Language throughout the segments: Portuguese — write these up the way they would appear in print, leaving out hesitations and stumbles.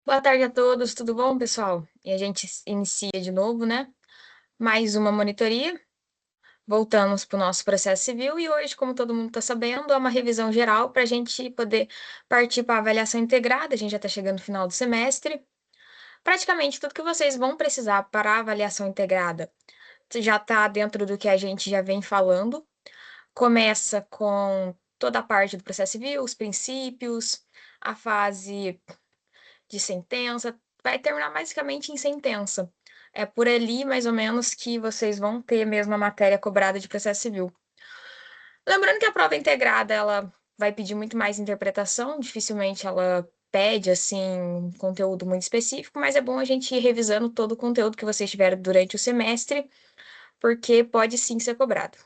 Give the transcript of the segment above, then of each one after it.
Boa tarde a todos, tudo bom, pessoal? E a gente inicia de novo, né? Mais uma monitoria. Voltamos para o nosso processo civil e hoje, como todo mundo está sabendo, é uma revisão geral para a gente poder partir para a avaliação integrada. A gente já está chegando no final do semestre. Praticamente tudo que vocês vão precisar para a avaliação integrada já está dentro do que a gente já vem falando. Começa com toda a parte do processo civil, os princípios, a fase de sentença, vai terminar basicamente em sentença. É por ali, mais ou menos, que vocês vão ter mesmo a matéria cobrada de processo civil. Lembrando que a prova integrada, ela vai pedir muito mais interpretação, dificilmente ela pede, assim, um conteúdo muito específico, mas é bom a gente ir revisando todo o conteúdo que vocês tiveram durante o semestre, porque pode sim ser cobrado.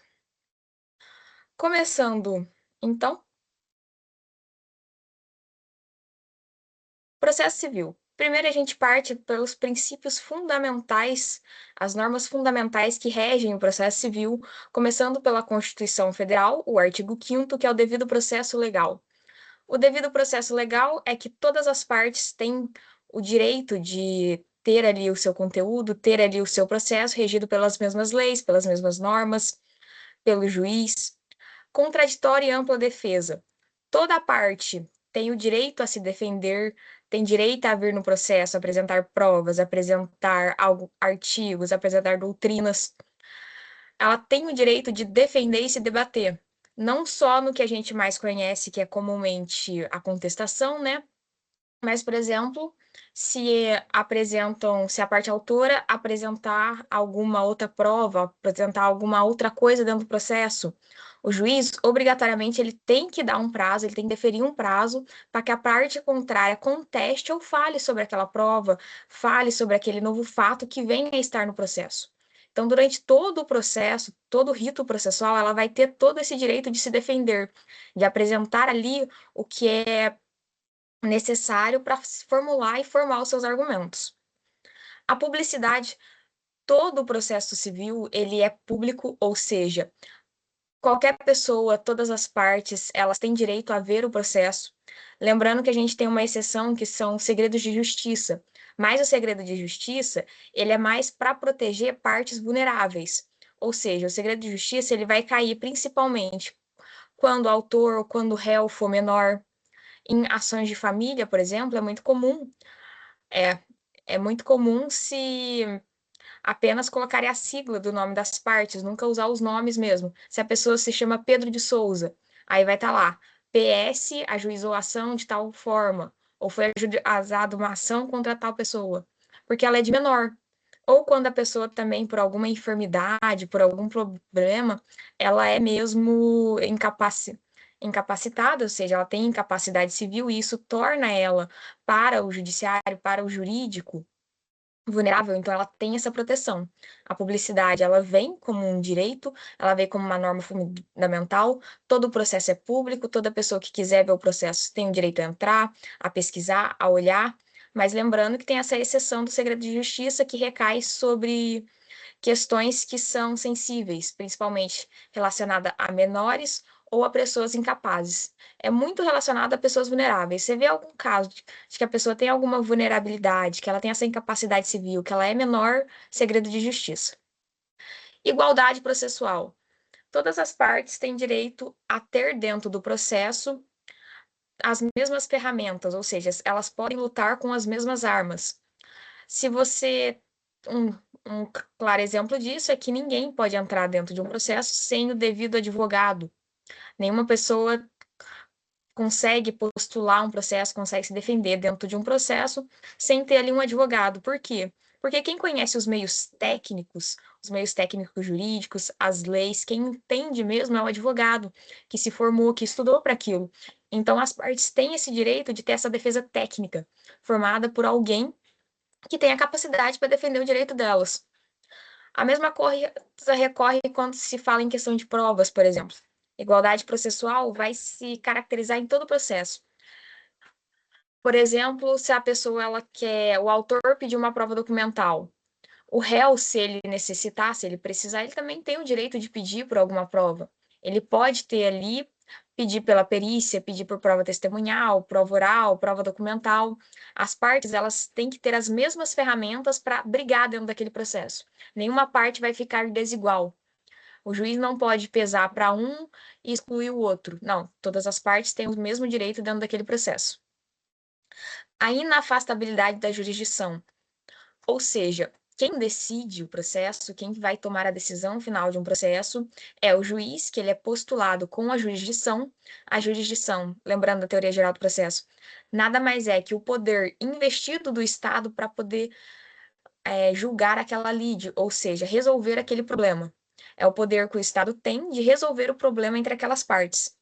Começando, então, processo civil. Primeiro, a gente parte pelos princípios fundamentais, as normas fundamentais que regem o processo civil, começando pela Constituição Federal, o artigo 5º, que é o devido processo legal. O devido processo legal é que todas as partes têm o direito de ter ali o seu conteúdo, ter ali o seu processo regido pelas mesmas leis, pelas mesmas normas, pelo juiz. Contraditória e ampla defesa. Toda parte tem o direito a se defender, tem direito a vir no processo, apresentar provas, apresentar artigos, apresentar doutrinas. Ela tem o direito de defender e se debater. Não só no que a gente mais conhece, que é comumente a contestação, né? Mas, por exemplo, se a parte autora apresentar alguma outra prova, apresentar alguma outra coisa dentro do processo, o juiz, obrigatoriamente, ele tem que dar um prazo, ele tem que deferir um prazo para que a parte contrária conteste ou fale sobre aquela prova, fale sobre aquele novo fato que venha a estar no processo. Então, durante todo o processo, todo o rito processual, ela vai ter todo esse direito de se defender, de apresentar ali o que é necessário para formular e formar os seus argumentos. A publicidade, todo o processo civil, ele é público, ou seja, qualquer pessoa, todas as partes, elas têm direito a ver o processo. Lembrando que a gente tem uma exceção que são segredos de justiça, mas o segredo de justiça, ele é mais para proteger partes vulneráveis. Ou seja, o segredo de justiça, ele vai cair principalmente quando o autor ou quando o réu for menor. Em ações de família, por exemplo, é, é muito comum se apenas colocarem a sigla do nome das partes, nunca usar os nomes mesmo. Se a pessoa se chama Pedro de Souza, aí vai estar lá, PS ajuizou a ação de tal forma, ou foi ajuizada uma ação contra tal pessoa, porque ela é de menor. Ou quando a pessoa também, por alguma enfermidade, por algum problema, ela é mesmo incapacitada, ou seja, ela tem incapacidade civil, e isso torna ela, para o judiciário, para o jurídico, vulnerável, então ela tem essa proteção. A publicidade, ela vem como um direito, ela vem como uma norma fundamental, todo o processo é público, toda pessoa que quiser ver o processo tem o direito a entrar, a pesquisar, a olhar, mas lembrando que tem essa exceção do segredo de justiça que recai sobre questões que são sensíveis, principalmente relacionada a menores ou a pessoas incapazes. É muito relacionado a pessoas vulneráveis. Você vê algum caso de que a pessoa tem alguma vulnerabilidade, que ela tem essa incapacidade civil, que ela é menor, segredo de justiça. Igualdade processual. Todas as partes têm direito a ter dentro do processo as mesmas ferramentas, ou seja, elas podem lutar com as mesmas armas. Se você. Um, um claro exemplo disso é que ninguém pode entrar dentro de um processo sem o devido advogado. Nenhuma pessoa consegue postular um processo, consegue se defender dentro de um processo sem ter ali um advogado. Por quê? Porque quem conhece os meios técnicos jurídicos, as leis, quem entende mesmo é o advogado, que se formou, que estudou para aquilo. Então, as partes têm esse direito de ter essa defesa técnica, formada por alguém que tem a capacidade para defender o direito delas. A mesma coisa recorre quando se fala em questão de provas, por exemplo. Igualdade processual vai se caracterizar em todo o processo. Por exemplo, se a pessoa ela quer, o autor pediu uma prova documental, o réu, se ele necessitar, se ele precisar, ele também tem o direito de pedir por alguma prova. Ele pode ter ali pedir pela perícia, pedir por prova testemunhal, prova oral, prova documental. As partes, elas têm que ter as mesmas ferramentas para brigar dentro daquele processo. Nenhuma parte vai ficar desigual. O juiz não pode pesar para um e excluir o outro. Não, todas as partes têm o mesmo direito dentro daquele processo. A inafastabilidade da jurisdição, ou seja, quem decide o processo, quem vai tomar a decisão final de um processo, é o juiz, que ele é postulado com a jurisdição. A jurisdição, lembrando da teoria geral do processo, nada mais é que o poder investido do Estado para poder julgar aquela lide, ou seja, resolver aquele problema. É o poder que o Estado tem de resolver o problema entre aquelas partes.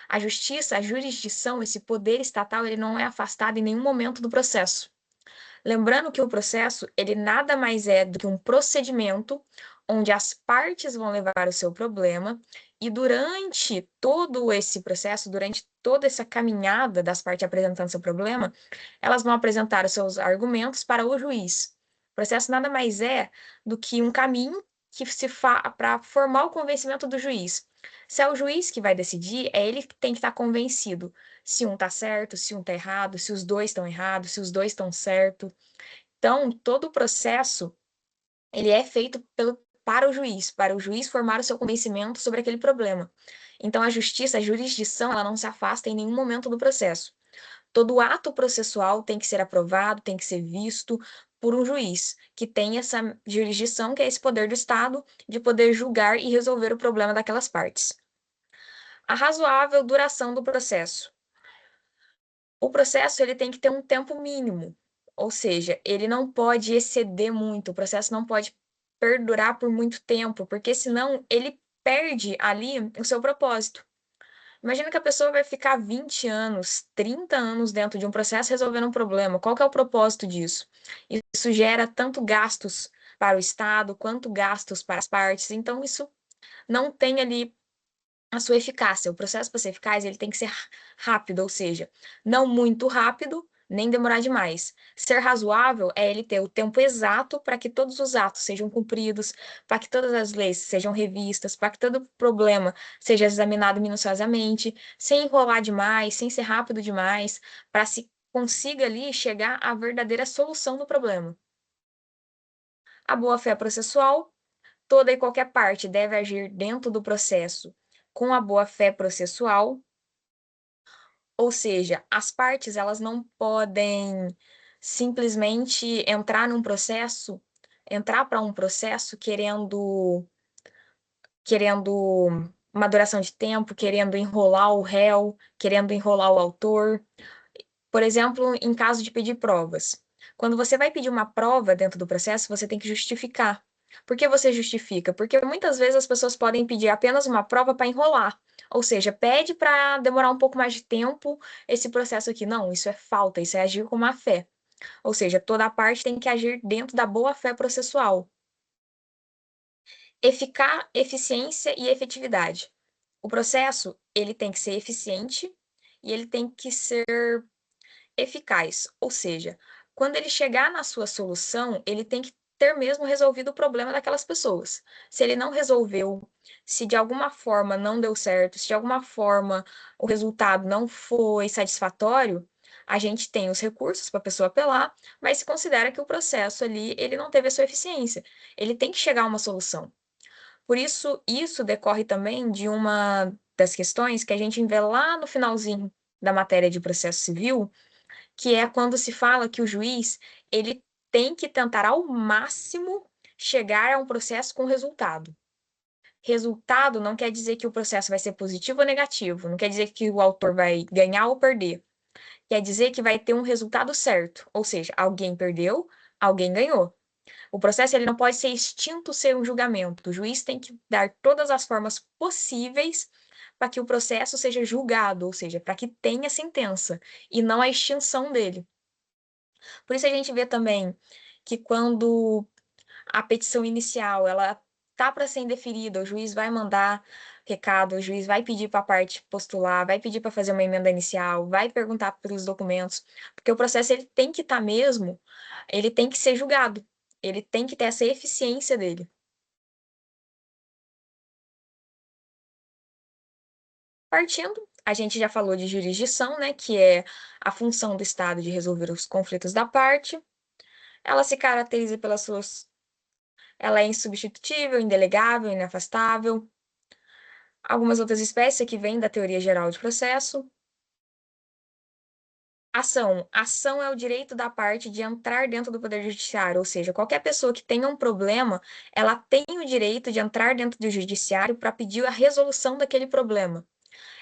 A justiça, a jurisdição, esse poder estatal, ele não é afastado em nenhum momento do processo. Lembrando que o processo, ele nada mais é do que um procedimento onde as partes vão levar o seu problema e durante todo esse processo, durante toda essa caminhada das partes apresentando seu problema, elas vão apresentar os seus argumentos para o juiz. O processo nada mais é do que um caminho que se para formar o convencimento do juiz. Se é o juiz que vai decidir, é ele que tem que estar convencido se um está certo, se um está errado, se os dois estão errados, se os dois estão certos. Então, todo o processo ele é feito para o juiz formar o seu convencimento sobre aquele problema. Então, a justiça, a jurisdição, ela não se afasta em nenhum momento do processo. Todo ato processual tem que ser aprovado, tem que ser visto por um juiz, que tem essa jurisdição, que é esse poder do Estado, de poder julgar e resolver o problema daquelas partes. A razoável duração do processo. O processo ele tem que ter um tempo mínimo, ou seja, ele não pode exceder muito, o processo não pode perdurar por muito tempo, porque senão ele perde ali o seu propósito. Imagina que a pessoa vai ficar 20 anos, 30 anos dentro de um processo resolvendo um problema. Qual que é o propósito disso? Isso gera tanto gastos para o Estado quanto gastos para as partes, então isso não tem ali a sua eficácia. O processo para ser eficaz, ele tem que ser rápido, ou seja, não muito rápido, nem demorar demais. Ser razoável é ele ter o tempo exato para que todos os atos sejam cumpridos, para que todas as leis sejam revistas, para que todo problema seja examinado minuciosamente, sem enrolar demais, sem ser rápido demais, para se consiga ali chegar à verdadeira solução do problema. A boa-fé processual, toda e qualquer parte deve agir dentro do processo com a boa-fé processual, ou seja, as partes elas não podem simplesmente entrar para um processo querendo uma duração de tempo, querendo enrolar o réu, querendo enrolar o autor. Por exemplo, em caso de pedir provas. Quando você vai pedir uma prova dentro do processo, você tem que justificar. Por que você justifica? Porque muitas vezes as pessoas podem pedir apenas uma prova para enrolar. Ou seja, pede para demorar um pouco mais de tempo esse processo aqui. Não, isso é falta, isso é agir com má fé. Ou seja, toda parte tem que agir dentro da boa-fé processual. Eficiência e efetividade. O processo, ele tem que ser eficiente e ele tem que ser eficaz, ou seja, quando ele chegar na sua solução, ele tem que ter mesmo resolvido o problema daquelas pessoas. Se ele não resolveu, se de alguma forma não deu certo, se de alguma forma o resultado não foi satisfatório, a gente tem os recursos para a pessoa apelar, mas se considera que o processo ali, ele não teve a sua eficiência. Ele tem que chegar a uma solução. Por isso, isso decorre também de uma das questões que a gente vê lá no finalzinho da matéria de processo civil, que é quando se fala que o juiz ele tem que tentar ao máximo chegar a um processo com resultado. Resultado não quer dizer que o processo vai ser positivo ou negativo, não quer dizer que o autor vai ganhar ou perder. Quer dizer que vai ter um resultado certo, ou seja, alguém perdeu, alguém ganhou. O processo ele não pode ser extinto sem um julgamento. O juiz tem que dar todas as formas possíveis para que o processo seja julgado, ou seja, para que tenha sentença e não a extinção dele. Por isso a gente vê também que quando a petição inicial ela tá para ser indeferida, o juiz vai mandar recado, o juiz vai pedir para a parte postular, vai pedir para fazer uma emenda inicial, vai perguntar pelos documentos, porque o processo ele tem que estar mesmo, ele tem que ser julgado, ele tem que ter essa eficiência dele. Partindo A gente já falou de jurisdição, né, que é a função do Estado de resolver os conflitos da parte. Ela se caracteriza pelas suas... Ela é insubstitutível, indelegável, inafastável. Algumas outras espécies que vêm da teoria geral de processo. Ação. Ação é o direito da parte de entrar dentro do Poder Judiciário, ou seja, qualquer pessoa que tenha um problema, ela tem o direito de entrar dentro do Judiciário para pedir a resolução daquele problema.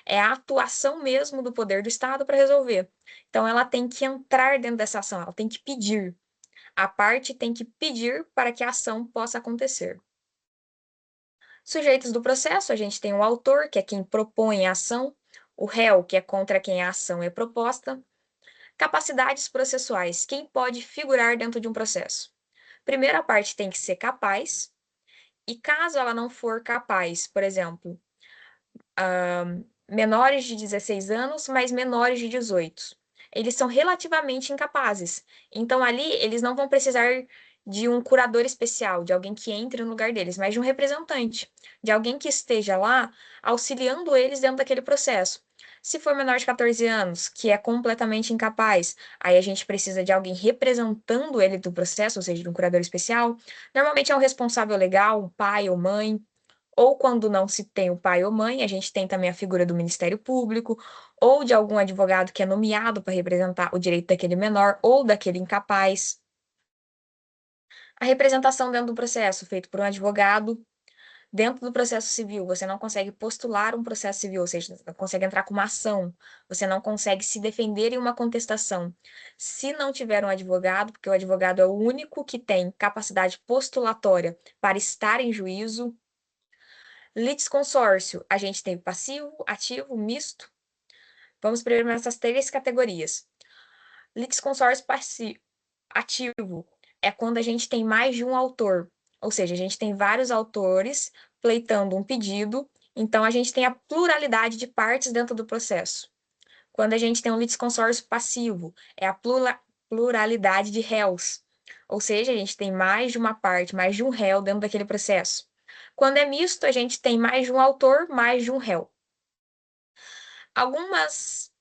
É a atuação mesmo do poder do Estado para resolver. Então, ela tem que entrar dentro dessa ação, ela tem que pedir. A parte tem que pedir para que a ação possa acontecer. Sujeitos do processo, a gente tem o autor, que é quem propõe a ação, o réu, que é contra quem a ação é proposta. Capacidades processuais, quem pode figurar dentro de um processo? Primeiro, a parte tem que ser capaz, e caso ela não for capaz, por exemplo, menores de 16 anos, mas menores de 18. Eles são relativamente incapazes. Então, ali, eles não vão precisar de um curador especial, de alguém que entre no lugar deles, mas de um representante, de alguém que esteja lá auxiliando eles dentro daquele processo. Se for menor de 14 anos, que é completamente incapaz, aí a gente precisa de alguém representando ele do processo, ou seja, de um curador especial. Normalmente é um responsável legal, um pai ou mãe, ou quando não se tem o pai ou mãe, a gente tem também a figura do Ministério Público, ou de algum advogado que é nomeado para representar o direito daquele menor ou daquele incapaz. A representação dentro do processo, feito por um advogado, dentro do processo civil, você não consegue postular um processo civil, ou seja, você não consegue entrar com uma ação, você não consegue se defender em uma contestação. Se não tiver um advogado, porque o advogado é o único que tem capacidade postulatória para estar em juízo. Litisconsórcio, a gente tem passivo, ativo, misto. Vamos primeiro nessas três categorias. Litisconsórcio ativo é quando a gente tem mais de um autor, ou seja, a gente tem vários autores pleitando um pedido, então a gente tem a pluralidade de partes dentro do processo. Quando a gente tem um litisconsórcio passivo, é a pluralidade de réus, ou seja, a gente tem mais de uma parte, mais de um réu dentro daquele processo. Quando é misto, a gente tem mais de um autor, mais de um réu. Algumas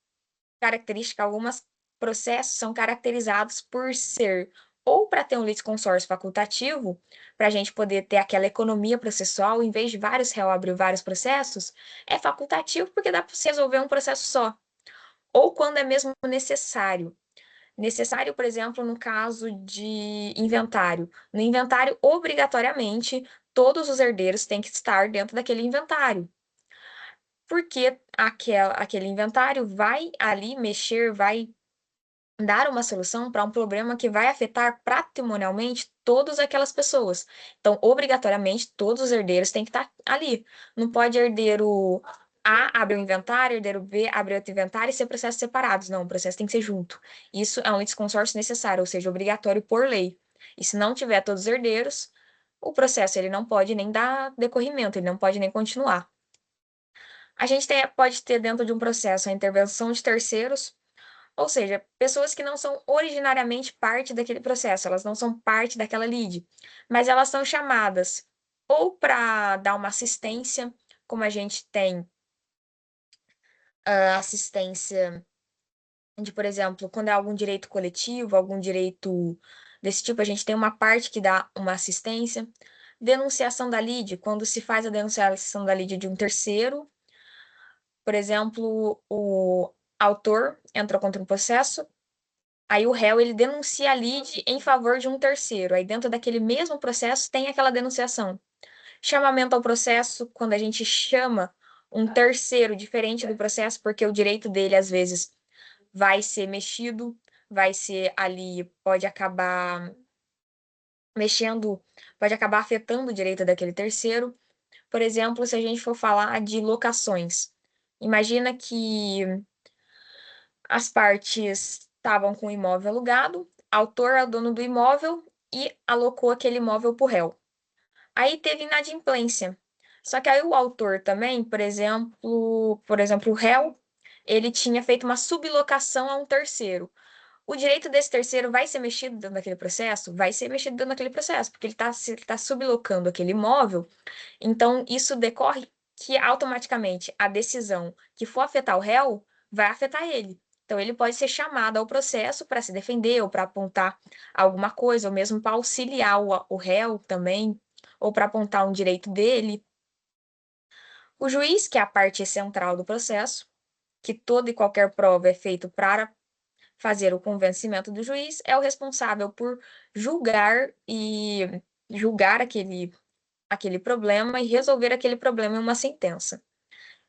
características, alguns processos são caracterizados por ser ou para ter um litisconsórcio facultativo, para a gente poder ter aquela economia processual, em vez de vários réus abrir vários processos, é facultativo porque dá para você resolver um processo só. Ou quando é mesmo necessário. Necessário, por exemplo, no caso de inventário. No inventário, obrigatoriamente, todos os herdeiros têm que estar dentro daquele inventário. Porque aquele inventário vai ali mexer, vai dar uma solução para um problema que vai afetar patrimonialmente todas aquelas pessoas. Então, obrigatoriamente, todos os herdeiros têm que estar ali. Não pode herdeiro A abrir um inventário, herdeiro B abrir outro inventário e ser processos separados. Não, o processo tem que ser junto. Isso é um litisconsórcio necessário, ou seja, obrigatório por lei. E se não tiver todos os herdeiros, o processo ele não pode nem dar decorrimento, ele não pode nem continuar. A gente pode ter dentro de um processo a intervenção de terceiros, ou seja, pessoas que não são originariamente parte daquele processo, elas não são parte daquela lide, mas elas são chamadas ou para dar uma assistência, como a gente tem assistência de, por exemplo, quando é algum direito coletivo, algum direito desse tipo, a gente tem uma parte que dá uma assistência. Denunciação da lide, quando se faz a denunciação da lide de um terceiro, por exemplo, o autor entrou contra um processo. Aí o réu ele denuncia a lide em favor de um terceiro. Aí dentro daquele mesmo processo tem aquela denunciação. Chamamento ao processo, quando a gente chama um terceiro diferente do processo, porque o direito dele às vezes vai ser mexido, vai ser ali, pode acabar mexendo, pode acabar afetando o direito daquele terceiro. Por exemplo, se a gente for falar de locações. Imagina que as partes estavam com o imóvel alugado, o autor é o dono do imóvel e alocou aquele imóvel para o réu. Aí teve inadimplência. Só que aí o autor também, por exemplo, o réu, ele tinha feito uma sublocação a um terceiro. O direito desse terceiro vai ser mexido dentro daquele processo? Vai ser mexido dentro daquele processo, porque ele está sublocando aquele imóvel. Então, isso decorre que automaticamente a decisão que for afetar o réu vai afetar ele. Então, ele pode ser chamado ao processo para se defender ou para apontar alguma coisa, ou mesmo para auxiliar o réu também, ou para apontar um direito dele. O juiz, que é a parte central do processo, que toda e qualquer prova é feito para fazer o convencimento do juiz, é o responsável por julgar aquele problema e resolver aquele problema em uma sentença.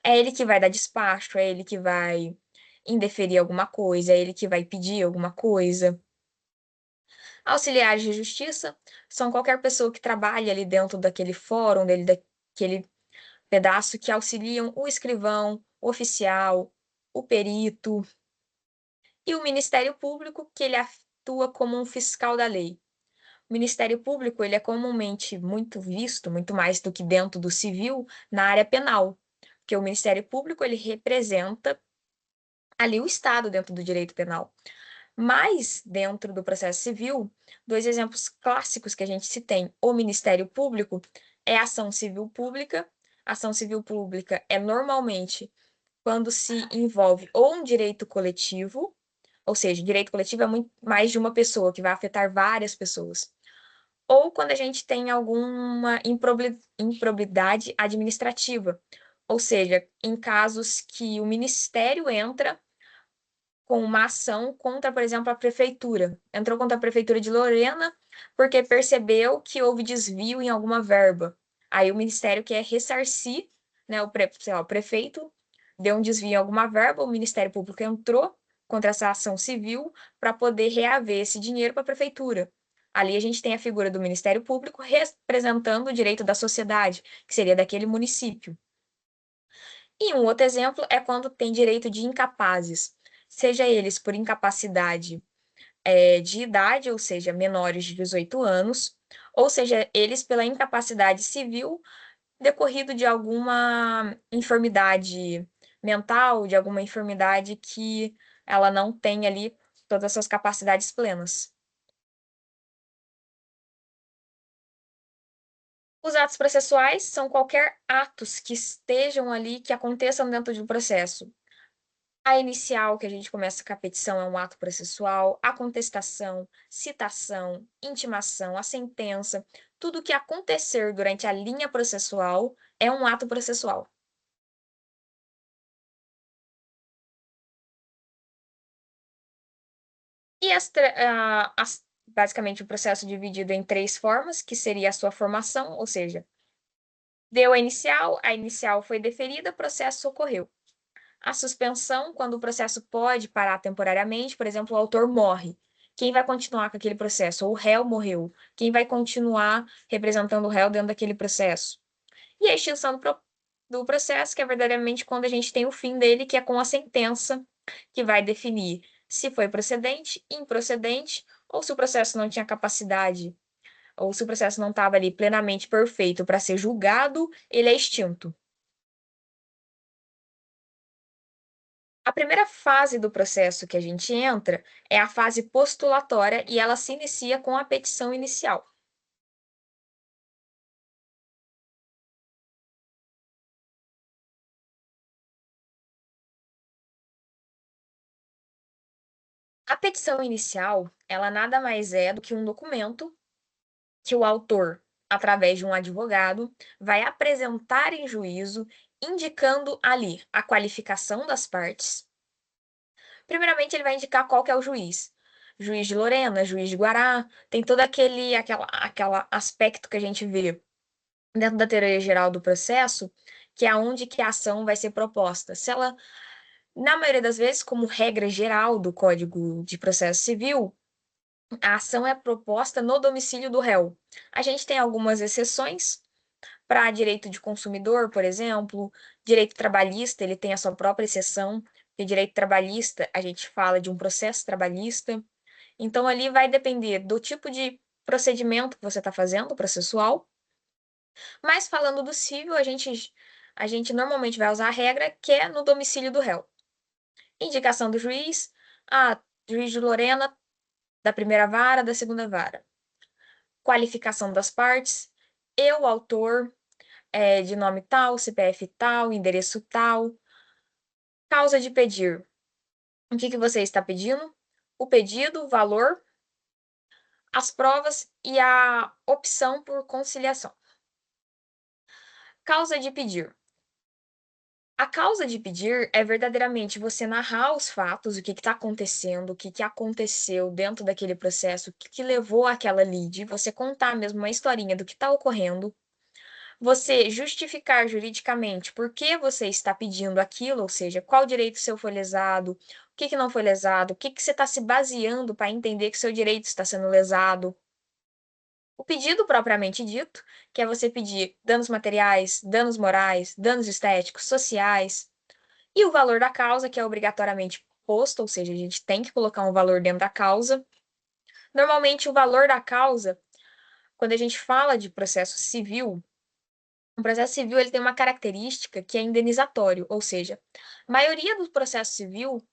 É ele que vai dar despacho, é ele que vai indeferir alguma coisa, é ele que vai pedir alguma coisa. Auxiliares de justiça são qualquer pessoa que trabalha ali dentro daquele fórum, daquele pedaço que auxiliam o escrivão, o oficial, o perito e o Ministério Público, que ele atua como um fiscal da lei. O Ministério Público, ele é comumente muito visto, muito mais do que dentro do civil, na área penal, porque o Ministério Público, ele representa ali o Estado dentro do direito penal. Mas, dentro do processo civil, dois exemplos clássicos que a gente se tem, o Ministério Público é a ação civil pública. A ação civil pública é normalmente quando se envolve ou um direito coletivo, ou seja, direito coletivo é muito mais de uma pessoa, que vai afetar várias pessoas, ou quando a gente tem alguma improbidade administrativa, ou seja, em casos que o ministério entra com uma ação contra, por exemplo, a prefeitura. Entrou contra a prefeitura de Lorena porque percebeu que houve desvio em alguma verba. Aí o ministério quer ressarcir, né, sei lá, o prefeito deu um desvio em alguma verba, o Ministério Público entrou contra essa ação civil para poder reaver esse dinheiro para a prefeitura. Ali a gente tem a figura do Ministério Público representando o direito da sociedade, que seria daquele município. E um outro exemplo é quando tem direito de incapazes, seja eles por incapacidade de idade, ou seja, menores de 18 anos, ou seja, eles pela incapacidade civil decorrido de alguma enfermidade mental, de alguma enfermidade que ela não tem ali todas as suas capacidades plenas. Os atos processuais são qualquer atos que estejam ali, que aconteçam dentro de um processo. A inicial, que a gente começa com a petição, é um ato processual, a contestação, citação, intimação, a sentença, tudo que acontecer durante a linha processual é um ato processual. E basicamente o processo é dividido em três formas, que seria a sua formação, ou seja, deu a inicial foi deferida, o processo ocorreu. A suspensão, quando o processo pode parar temporariamente, por exemplo, o autor morre. Quem vai continuar com aquele processo? Ou o réu morreu. Quem vai continuar representando o réu dentro daquele processo? E a extinção do processo, que é verdadeiramente quando a gente tem o fim dele, que é com a sentença, que vai definir se foi procedente, improcedente, ou se o processo não tinha capacidade, ou se o processo não estava ali plenamente perfeito para ser julgado, ele é extinto. A primeira fase do processo que a gente entra é a fase postulatória e ela se inicia com a petição inicial. A petição inicial, ela nada mais é do que um documento que o autor, através de um advogado, vai apresentar em juízo, indicando ali a qualificação das partes. Primeiramente, ele vai indicar qual que é o juiz. Juiz de Lorena, juiz de Guará, tem todo aquela aspecto que a gente vê dentro da teoria geral do processo, que é onde que a ação vai ser proposta. Se ela, na maioria das vezes, como regra geral do Código de Processo Civil, a ação é proposta no domicílio do réu. A gente tem algumas exceções para direito de consumidor, por exemplo, direito trabalhista, ele tem a sua própria exceção, porque direito trabalhista, a gente fala de um processo trabalhista. Então, ali vai depender do tipo de procedimento que você está fazendo, processual. Mas falando do civil, a gente normalmente vai usar a regra que é no domicílio do réu. Indicação do juiz, juiz de Lorena, da primeira vara, da segunda vara. Qualificação das partes, eu, autor, de nome tal, CPF tal, endereço tal. Causa de pedir. O que que você está pedindo? O pedido, o valor, as provas e a opção por conciliação. Causa de pedir. A causa de pedir é verdadeiramente você narrar os fatos, o que está acontecendo, o que que aconteceu dentro daquele processo, o que que levou àquela lead, você contar mesmo uma historinha do que está ocorrendo, você justificar juridicamente por que você está pedindo aquilo, ou seja, qual direito seu foi lesado, o que que não foi lesado, o que que você está se baseando para entender que seu direito está sendo lesado. O pedido propriamente dito, que é você pedir danos materiais, danos morais, danos estéticos, sociais, e o valor da causa, que é obrigatoriamente posto, ou seja, a gente tem que colocar um valor dentro da causa. Normalmente, o valor da causa, quando a gente fala de processo civil, o processo civil ele tem uma característica que é indenizatório, ou seja, a maioria do processo civil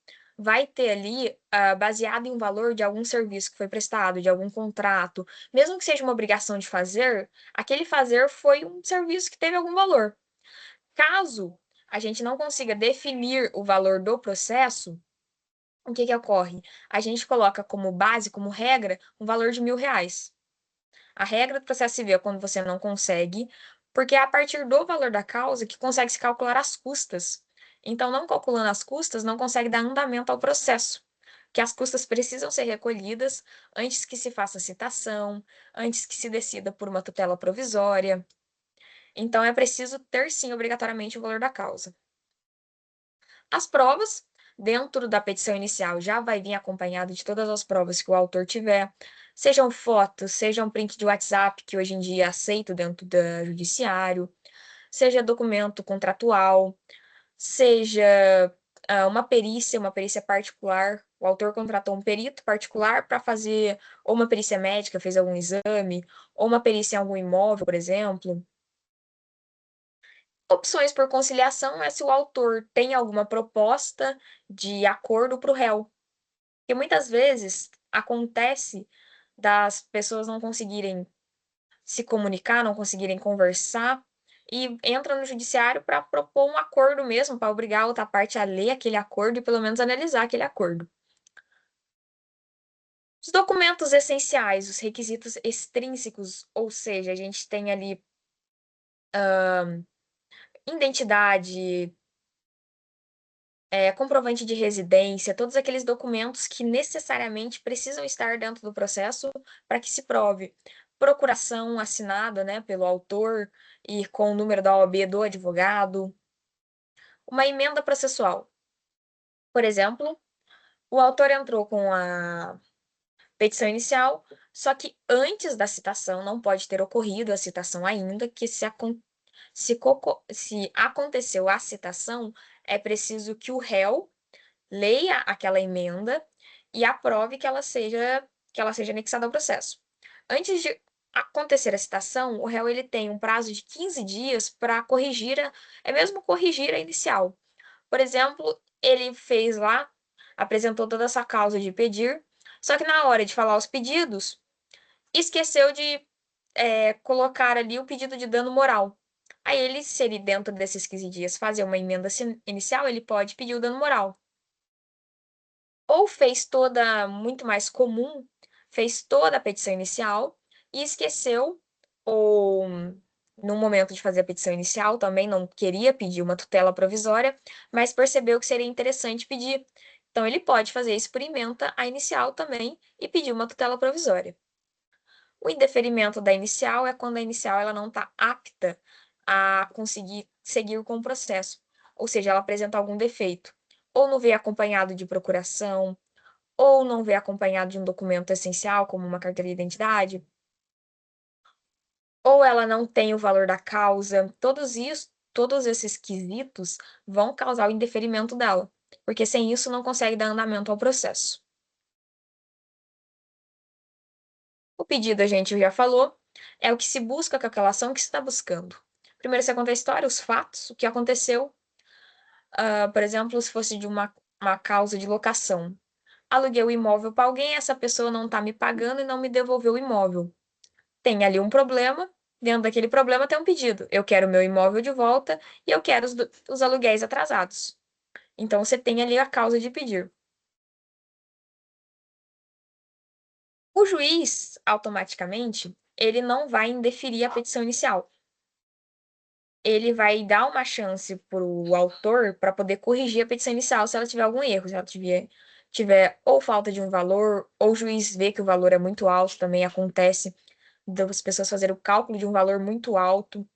vai ter ali baseado em um valor de algum serviço que foi prestado, de algum contrato, mesmo que seja uma obrigação de fazer, aquele fazer foi um serviço que teve algum valor. Caso a gente não consiga definir o valor do processo, o que que ocorre? A gente coloca como base, como regra, um valor de R$ 1.000. A regra do processo civil é quando você não consegue, porque é a partir do valor da causa que consegue se calcular as custas. Então, não calculando as custas, não consegue dar andamento ao processo, que as custas precisam ser recolhidas antes que se faça citação, antes que se decida por uma tutela provisória. Então, é preciso ter, sim, obrigatoriamente o valor da causa. As provas, dentro da petição inicial, já vai vir acompanhado de todas as provas que o autor tiver, sejam fotos, sejam print de WhatsApp, que hoje em dia é aceito dentro do judiciário, seja documento contratual, seja uma perícia particular. O autor contratou um perito particular para fazer ou uma perícia médica, fez algum exame, ou uma perícia em algum imóvel, por exemplo. Opções por conciliação é se o autor tem alguma proposta de acordo para o réu. Porque muitas vezes acontece das pessoas não conseguirem se comunicar, não conseguirem conversar e entra no judiciário para propor um acordo mesmo, para obrigar a outra parte a ler aquele acordo e pelo menos analisar aquele acordo. Os documentos essenciais, os requisitos extrínsecos, ou seja, a gente tem ali identidade, comprovante de residência, todos aqueles documentos que necessariamente precisam estar dentro do processo para que se prove. Procuração assinada, né, pelo autor e com o número da OAB do advogado. Uma emenda processual. Por exemplo, o autor entrou com a petição inicial, só que antes da citação não pode ter ocorrido a citação ainda, que se aconteceu a citação, é preciso que o réu leia aquela emenda e aprove que ela seja anexada ao processo. Antes de acontecer a citação, o réu ele tem um prazo de 15 dias para corrigir, mesmo corrigir a inicial. Por exemplo, ele fez lá, apresentou toda essa causa de pedir, só que na hora de falar os pedidos, esqueceu de colocar ali o pedido de dano moral. Aí ele, se ele dentro desses 15 dias fazer uma emenda inicial, ele pode pedir o dano moral. Ou fez toda, muito mais comum, fez toda a petição inicial e esqueceu, ou no momento de fazer a petição inicial também não queria pedir uma tutela provisória, mas percebeu que seria interessante pedir. Então, ele pode fazer isso por ementa a inicial também e pedir uma tutela provisória. O indeferimento da inicial é quando a inicial ela não está apta a conseguir seguir com o processo, ou seja, ela apresenta algum defeito, ou não veio acompanhado de procuração, ou não veio acompanhado de um documento essencial, como uma carteira de identidade, ou ela não tem o valor da causa, todos esses quesitos vão causar o indeferimento dela, porque sem isso não consegue dar andamento ao processo. O pedido, a gente já falou, é o que se busca com aquela ação que se está buscando. Primeiro você conta a história, os fatos, o que aconteceu. Por exemplo, se fosse de uma causa de locação. Aluguei o imóvel para alguém, essa pessoa não está me pagando e não me devolveu o imóvel. Tem ali um problema, dentro daquele problema tem um pedido. Eu quero o meu imóvel de volta e eu quero os aluguéis atrasados. Então você tem ali a causa de pedir. O juiz, automaticamente, ele não vai indeferir a petição inicial. Ele vai dar uma chance para o autor para poder corrigir a petição inicial se ela tiver algum erro, se ela tiver ou falta de um valor, ou o juiz vê que o valor é muito alto, também acontece das pessoas fazerem o cálculo de um valor muito alto.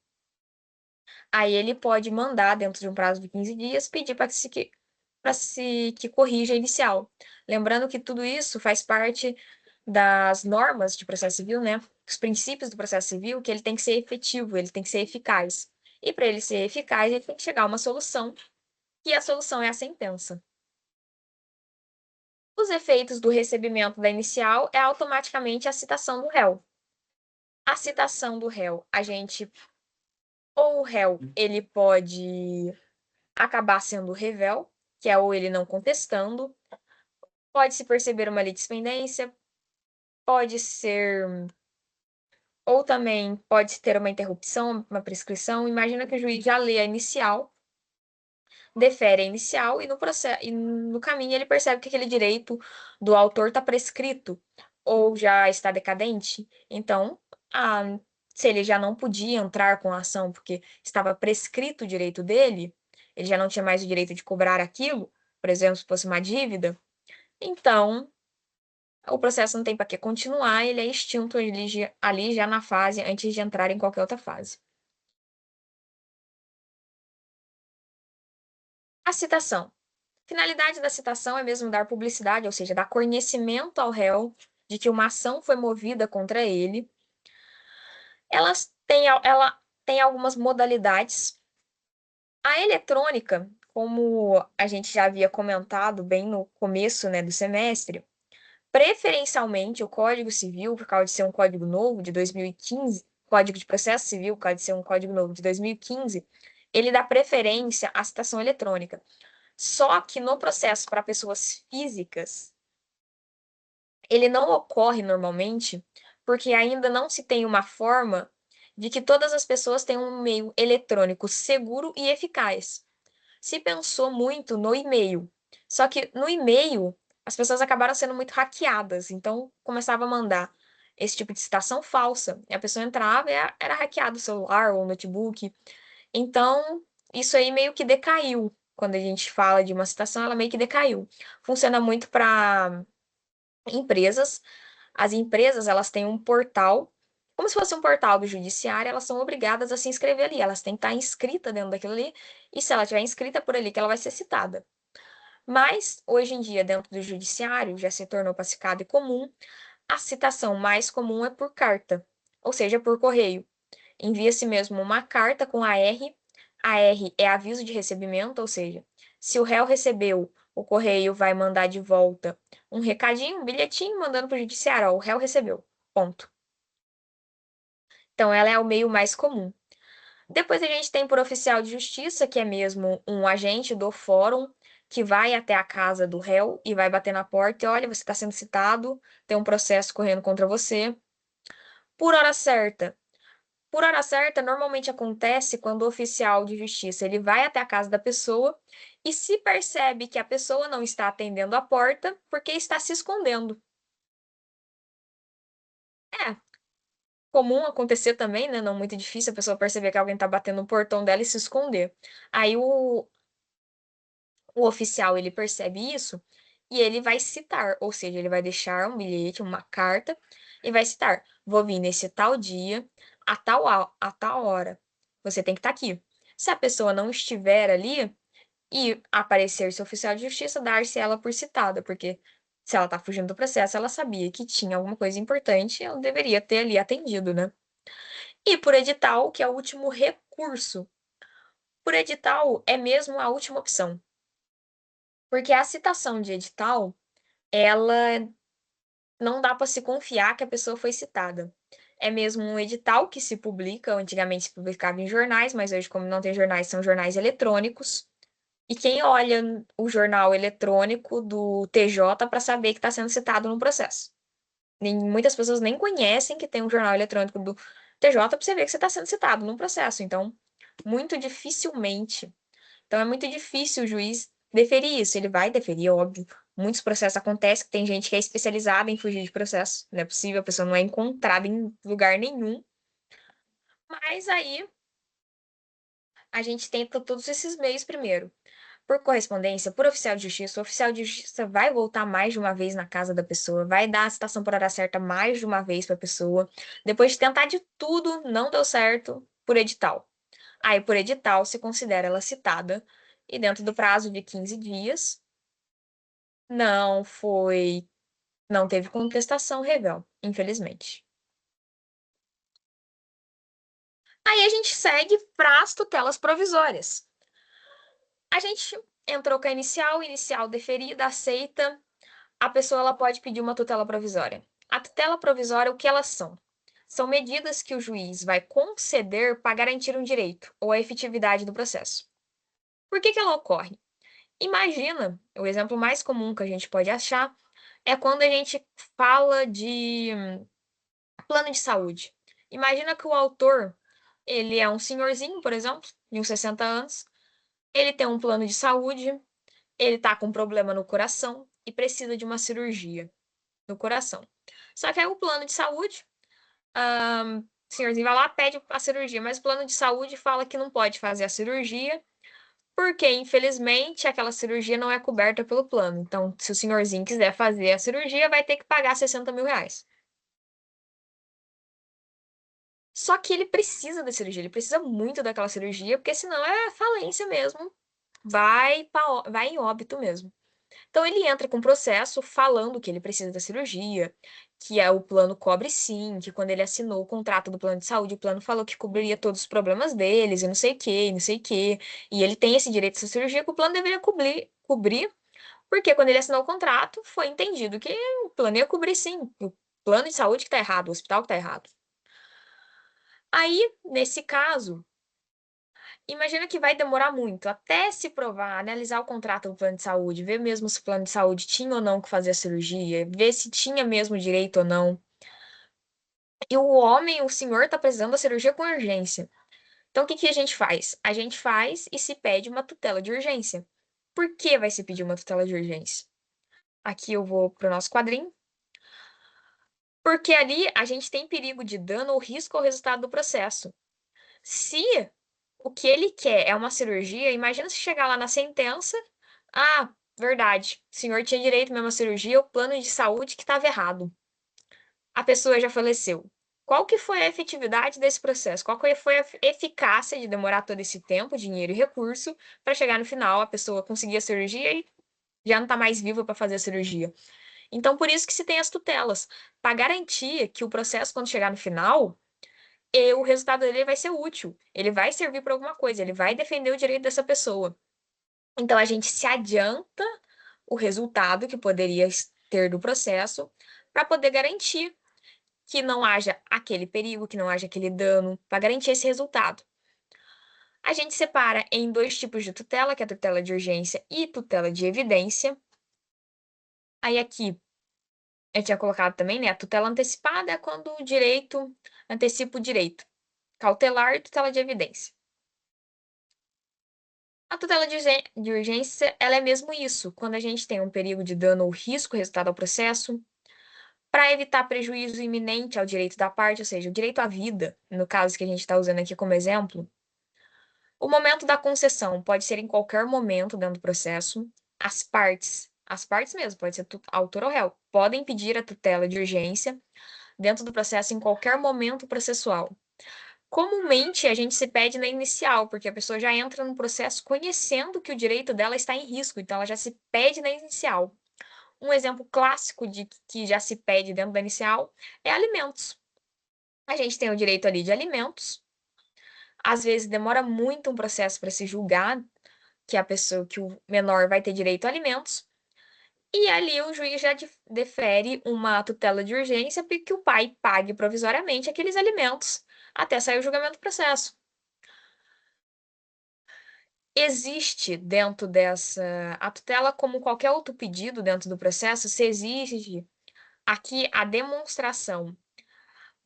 Aí ele pode mandar, dentro de um prazo de 15 dias, pedir para se que corrija a inicial. Lembrando que tudo isso faz parte das normas de processo civil, né? Os princípios do processo civil, que ele tem que ser efetivo, ele tem que ser eficaz. E para ele ser eficaz, ele tem que chegar a uma solução, e a solução é a sentença. Os efeitos do recebimento da inicial é automaticamente a citação do réu. A citação do réu, ou o réu, ele pode acabar sendo revel, que é ou ele não contestando, pode-se perceber uma litispendência, pode ser, ou também pode ter uma interrupção, uma prescrição. Imagina que o juiz já lê a inicial, defere a inicial e no processo, e no caminho ele percebe que aquele direito do autor está prescrito ou já está decadente. Então, se ele já não podia entrar com a ação porque estava prescrito o direito dele, ele já não tinha mais o direito de cobrar aquilo, por exemplo, se fosse uma dívida, então o processo não tem para que continuar, ele é extinto ali já na fase, antes de entrar em qualquer outra fase. A citação. Finalidade da citação é mesmo dar publicidade, ou seja, dar conhecimento ao réu de que uma ação foi movida contra ele. Ela tem algumas modalidades. A eletrônica, como a gente já havia comentado bem no começo, né, do semestre, preferencialmente o Código Civil, por causa de ser um código novo de 2015, Código de Processo Civil, por causa de ser um código novo de 2015, ele dá preferência à citação eletrônica. Só que no processo para pessoas físicas, ele não ocorre normalmente, porque ainda não se tem uma forma de que todas as pessoas tenham um meio eletrônico seguro e eficaz. Se pensou muito no e-mail, só que no e-mail as pessoas acabaram sendo muito hackeadas, então começava a mandar esse tipo de citação falsa, e a pessoa entrava e era hackeado o celular ou o notebook. Então, isso aí meio que decaiu. Quando a gente fala de uma citação, ela meio que decaiu. Funciona muito para empresas. As empresas, elas têm um portal, como se fosse um portal do judiciário, elas são obrigadas a se inscrever ali, elas têm que estar inscritas dentro daquilo ali, e se ela estiver inscrita por ali, que ela vai ser citada. Mas, hoje em dia, dentro do judiciário, já se tornou pacificado e comum, a citação mais comum é por carta, ou seja, por correio. Envia-se mesmo uma carta com AR. AR é aviso de recebimento, ou seja, se o réu recebeu, o correio vai mandar de volta um recadinho, um bilhetinho, mandando para o judiciário, ó, o réu recebeu. Ponto. Então, ela é o meio mais comum. Depois a gente tem por oficial de justiça, que é mesmo um agente do fórum que vai até a casa do réu e vai bater na porta e olha, você está sendo citado, tem um processo correndo contra você. Por hora certa. Por hora certa, normalmente acontece quando o oficial de justiça ele vai até a casa da pessoa e se percebe que a pessoa não está atendendo a porta porque está se escondendo. É comum acontecer também, né? Não muito difícil a pessoa perceber que alguém está batendo no portão dela e se esconder. Aí o oficial ele percebe isso e ele vai citar, ou seja, ele vai deixar um bilhete, uma carta e vai citar: vou vir nesse tal dia, a tal hora. Você tem que estar aqui. Se a pessoa não estiver ali e aparecer seu oficial de justiça, dar-se ela por citada, porque se ela está fugindo do processo, ela sabia que tinha alguma coisa importante, ela deveria ter ali atendido, né? E por edital, que é o último recurso. Por edital é mesmo a última opção. Porque a citação de edital, ela não dá para se confiar que a pessoa foi citada. É mesmo um edital que se publica, antigamente se publicava em jornais, mas hoje, como não tem jornais, são jornais eletrônicos. E quem olha o jornal eletrônico do TJ para saber que está sendo citado no processo. Muitas pessoas nem conhecem que tem um jornal eletrônico do TJ para você ver que você está sendo citado no processo. Então, muito dificilmente. Então, é muito difícil o juiz deferir isso. Ele vai deferir, óbvio. Muitos processos acontecem que tem gente que é especializada em fugir de processo. Não é possível, a pessoa não é encontrada em lugar nenhum. Mas aí a gente tenta todos esses meios primeiro. Por correspondência, por oficial de justiça, o oficial de justiça vai voltar mais de uma vez na casa da pessoa, vai dar a citação por hora certa mais de uma vez para a pessoa. Depois de tentar de tudo, não deu certo, por edital. Aí, por edital, se considera ela citada e dentro do prazo de 15 dias, não foi, não teve contestação revel, infelizmente. Aí a gente segue para as tutelas provisórias. A gente entrou com a inicial deferida, aceita, a pessoa ela pode pedir uma tutela provisória. A tutela provisória, o que elas são? São medidas que o juiz vai conceder para garantir um direito ou a efetividade do processo. Por que ela ocorre? Imagina, o exemplo mais comum que a gente pode achar é quando a gente fala de plano de saúde. Imagina que o autor, ele é um senhorzinho, por exemplo, de uns 60 anos, ele tem um plano de saúde, ele está com um problema no coração e precisa de uma cirurgia no coração. Só que aí o plano de saúde, o senhorzinho vai lá, pede a cirurgia, mas o plano de saúde fala que não pode fazer a cirurgia, porque, infelizmente, aquela cirurgia não é coberta pelo plano. Então, se o senhorzinho quiser fazer a cirurgia, vai ter que pagar 60 mil reais. Só que ele precisa da cirurgia, ele precisa muito daquela cirurgia, porque senão é falência mesmo. Vai em óbito mesmo. Então ele entra com um processo falando que ele precisa da cirurgia, que o plano cobre sim, que quando ele assinou o contrato do plano de saúde, o plano falou que cobriria todos os problemas deles, e não sei o quê, e não sei o quê. E ele tem esse direito a essa cirurgia que o plano deveria cobrir, porque quando ele assinou o contrato, foi entendido que o plano ia cobrir sim. O plano de saúde que tá errado, o hospital que tá errado. Aí, nesse caso, imagina que vai demorar muito até se provar, analisar o contrato do plano de saúde, ver mesmo se o plano de saúde tinha ou não que fazer a cirurgia, ver se tinha mesmo direito ou não. E o homem, o senhor, está precisando da cirurgia com urgência. Então, o que que a gente faz? A gente faz e se pede uma tutela de urgência. Por que vai se pedir uma tutela de urgência? Aqui eu vou para o nosso quadrinho. Porque ali a gente tem perigo de dano ou risco ao resultado do processo. Se o que ele quer é uma cirurgia, imagina se chegar lá na sentença. Ah, verdade. O senhor tinha direito mesmo à cirurgia, o plano de saúde que estava errado. A pessoa já faleceu. Qual que foi a efetividade desse processo? Qual que foi a eficácia de demorar todo esse tempo, dinheiro e recurso para chegar no final, a pessoa conseguir a cirurgia e já não está mais viva para fazer a cirurgia? Então, por isso que se tem as tutelas, para garantir que o processo, quando chegar no final, o resultado dele vai ser útil, ele vai servir para alguma coisa, ele vai defender o direito dessa pessoa. Então, a gente se adianta o resultado que poderia ter do processo para poder garantir que não haja aquele perigo, que não haja aquele dano, para garantir esse resultado. A gente separa em dois tipos de tutela, que é a tutela de urgência e tutela de evidência. Aí aqui eu tinha colocado também, né? A tutela antecipada é quando o direito antecipa o direito. Cautelar e tutela de evidência. A tutela de urgência, ela é mesmo isso, quando a gente tem um perigo de dano ou risco resultado ao processo, para evitar prejuízo iminente ao direito da parte, ou seja, o direito à vida, no caso que a gente está usando aqui como exemplo. O momento da concessão pode ser em qualquer momento dentro do processo. As partes mesmo, pode ser autor ou réu, podem pedir a tutela de urgência dentro do processo em qualquer momento processual. Comumente, a gente se pede na inicial, porque a pessoa já entra no processo conhecendo que o direito dela está em risco, então ela já se pede na inicial. Um exemplo clássico de que já se pede dentro da inicial é alimentos. A gente tem o direito ali de alimentos. Às vezes demora muito um processo para se julgar que a pessoa, que o menor vai ter direito a alimentos. E ali o juiz já defere uma tutela de urgência para que o pai pague provisoriamente aqueles alimentos até sair o julgamento do processo. Existe dentro dessa a tutela, como qualquer outro pedido dentro do processo, se exige aqui a demonstração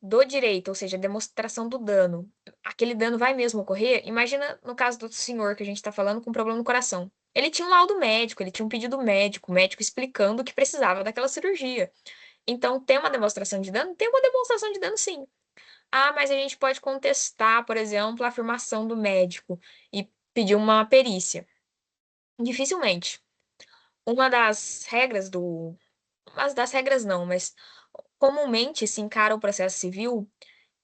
do direito, ou seja, a demonstração do dano, aquele dano vai mesmo ocorrer? Imagina no caso do senhor que a gente está falando com problema no coração. Ele tinha um laudo médico, ele tinha um pedido médico, o médico explicando que precisava daquela cirurgia. Então, tem uma demonstração de dano? Tem uma demonstração de dano, sim. Ah, mas a gente pode contestar, por exemplo, a afirmação do médico e pedir uma perícia. Dificilmente. Uma das regras do. Mas das regras não, mas comumente se encara o processo civil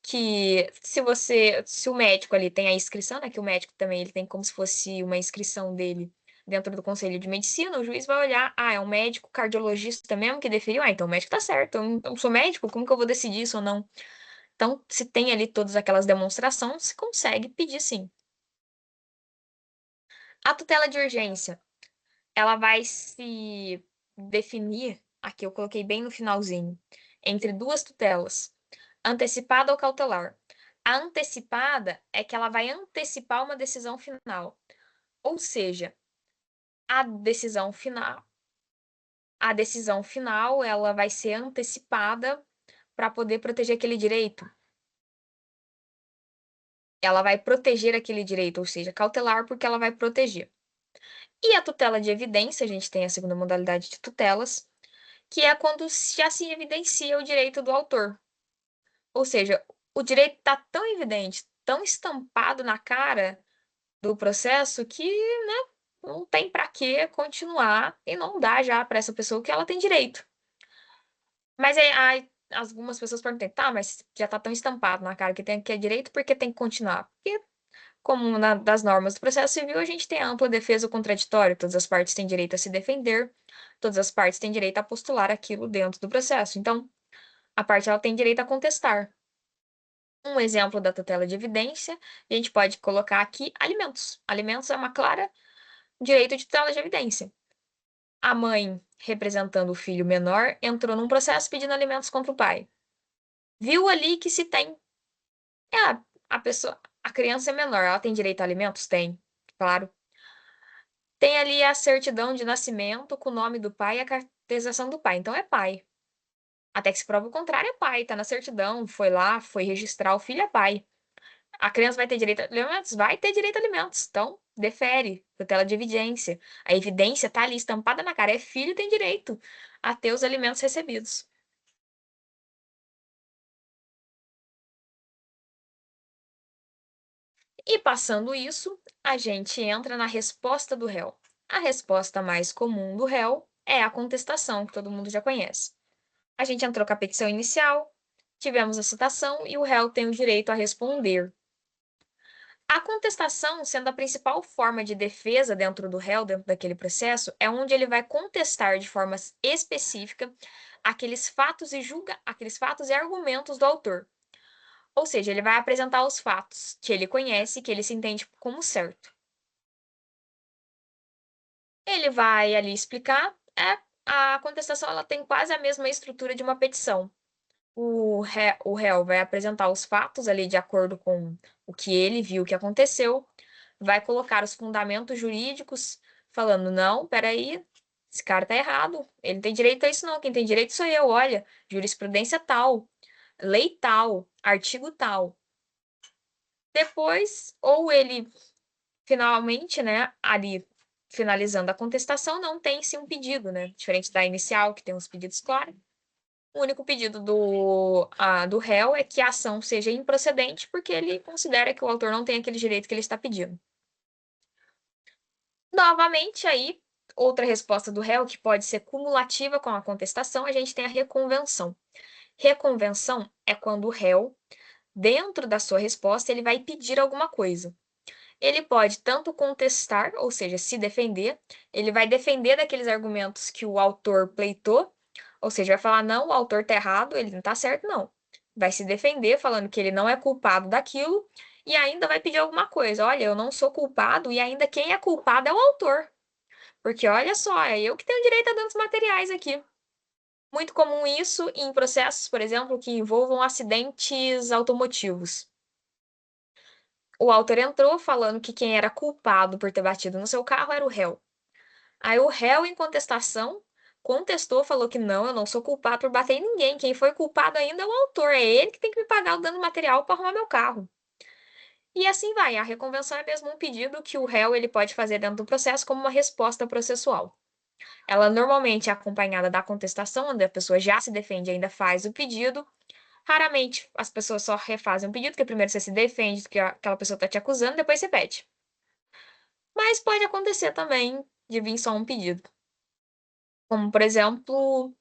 que se o médico ali tem a inscrição, né, que o médico também ele tem como se fosse uma inscrição dele dentro do Conselho de Medicina, o juiz vai olhar, ah, é um médico cardiologista mesmo que deferiu, ah, então o médico tá certo, eu não sou médico, como que eu vou decidir isso ou não? Então, se tem ali todas aquelas demonstrações, se consegue pedir sim. A tutela de urgência, ela vai se definir, aqui eu coloquei bem no finalzinho, entre duas tutelas, antecipada ou cautelar. A antecipada é que ela vai antecipar uma decisão final. Ou seja, a decisão final, a decisão final, ela vai ser antecipada para poder proteger aquele direito. Ela vai proteger aquele direito, ou seja, cautelar porque ela vai proteger. E a tutela de evidência, a gente tem a segunda modalidade de tutelas, que é quando já se evidencia o direito do autor. Ou seja, o direito está tão evidente, tão estampado na cara do processo que, né, não tem para que continuar e não dá já para essa pessoa o que ela tem direito. Mas aí algumas pessoas perguntam, tá, mas já está tão estampado na cara que é direito, por que tem que continuar? Porque como das normas do processo civil, a gente tem a ampla defesa contraditória, todas as partes têm direito a se defender, todas as partes têm direito a postular aquilo dentro do processo. Então, a parte ela tem direito a contestar. Um exemplo da tutela de evidência, a gente pode colocar aqui alimentos. Alimentos é uma clara direito de tutela de evidência. A mãe, representando o filho menor, entrou num processo pedindo alimentos contra o pai. Viu ali que se tem. É, a pessoa, a criança é menor, ela tem direito a alimentos? Tem, claro. Tem ali a certidão de nascimento com o nome do pai e a caracterização do pai. Então é pai. Até que se prova o contrário, é pai. Tá na certidão, foi lá, foi registrar o filho, é pai. A criança vai ter direito a alimentos? Vai ter direito a alimentos. Então, defere, tutela de evidência. A evidência tá ali estampada na cara. É filho, tem direito a ter os alimentos recebidos. E passando isso, a gente entra na resposta do réu. A resposta mais comum do réu é a contestação, que todo mundo já conhece. A gente entrou com a petição inicial, tivemos a citação e o réu tem o direito a responder. A contestação, sendo a principal forma de defesa dentro do réu, dentro daquele processo, é onde ele vai contestar de forma específica aqueles fatos e argumentos do autor. Ou seja, ele vai apresentar os fatos que ele conhece, que ele se entende como certo. Ele vai ali explicar, a contestação ela tem quase a mesma estrutura de uma petição. O réu vai apresentar os fatos ali de acordo com o que ele viu que aconteceu, vai colocar os fundamentos jurídicos, falando: não, peraí, esse cara tá errado, ele não tem direito a isso, não. Quem tem direito sou eu, olha, jurisprudência tal, lei tal, artigo tal. Depois, ou ele finalmente, né, ali finalizando a contestação, não tem-se um pedido, né? Diferente da inicial, que tem os pedidos claros. O único pedido do réu é que a ação seja improcedente, porque ele considera que o autor não tem aquele direito que ele está pedindo. Novamente, aí, outra resposta do réu, que pode ser cumulativa com a contestação, a gente tem a reconvenção. Reconvenção é quando o réu, dentro da sua resposta, ele vai pedir alguma coisa. Ele pode tanto contestar, ou seja, se defender, ele vai defender daqueles argumentos que o autor pleitou, ou seja, vai falar, não, o autor está errado, ele não está certo, não. Vai se defender falando que ele não é culpado daquilo e ainda vai pedir alguma coisa. Olha, eu não sou culpado e ainda quem é culpado é o autor. Porque olha só, é eu que tenho direito a danos materiais aqui. Muito comum isso em processos, por exemplo, que envolvam acidentes automotivos. O autor entrou falando que quem era culpado por ter batido no seu carro era o réu. Aí o réu, em contestação, contestou, falou que não, eu não sou culpado por bater em ninguém. Quem foi culpado ainda é o autor, é ele que tem que me pagar o dano material para arrumar meu carro. E assim vai. A reconvenção é mesmo um pedido que o réu ele pode fazer dentro do processo como uma resposta processual. Ela normalmente é acompanhada da contestação, onde a pessoa já se defende e ainda faz o pedido. Raramente as pessoas só refazem o pedido, porque primeiro você se defende do que aquela pessoa está te acusando, depois você pede. Mas pode acontecer também de vir só um pedido. Como, por exemplo,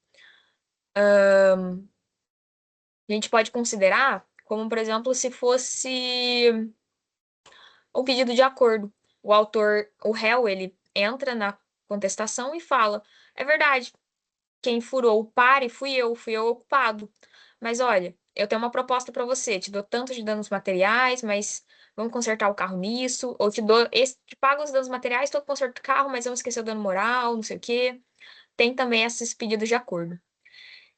a gente pode considerar como, por exemplo, se fosse o pedido de acordo. O autor, o réu, ele entra na contestação e fala: é verdade, quem furou o pare fui eu o culpado. Mas olha, eu tenho uma proposta para você, te dou tanto de danos materiais, mas vamos consertar o carro nisso, ou te pago os danos materiais, todo conserto do carro, mas vamos esquecer o dano moral, não sei o quê. Tem também esses pedidos de acordo.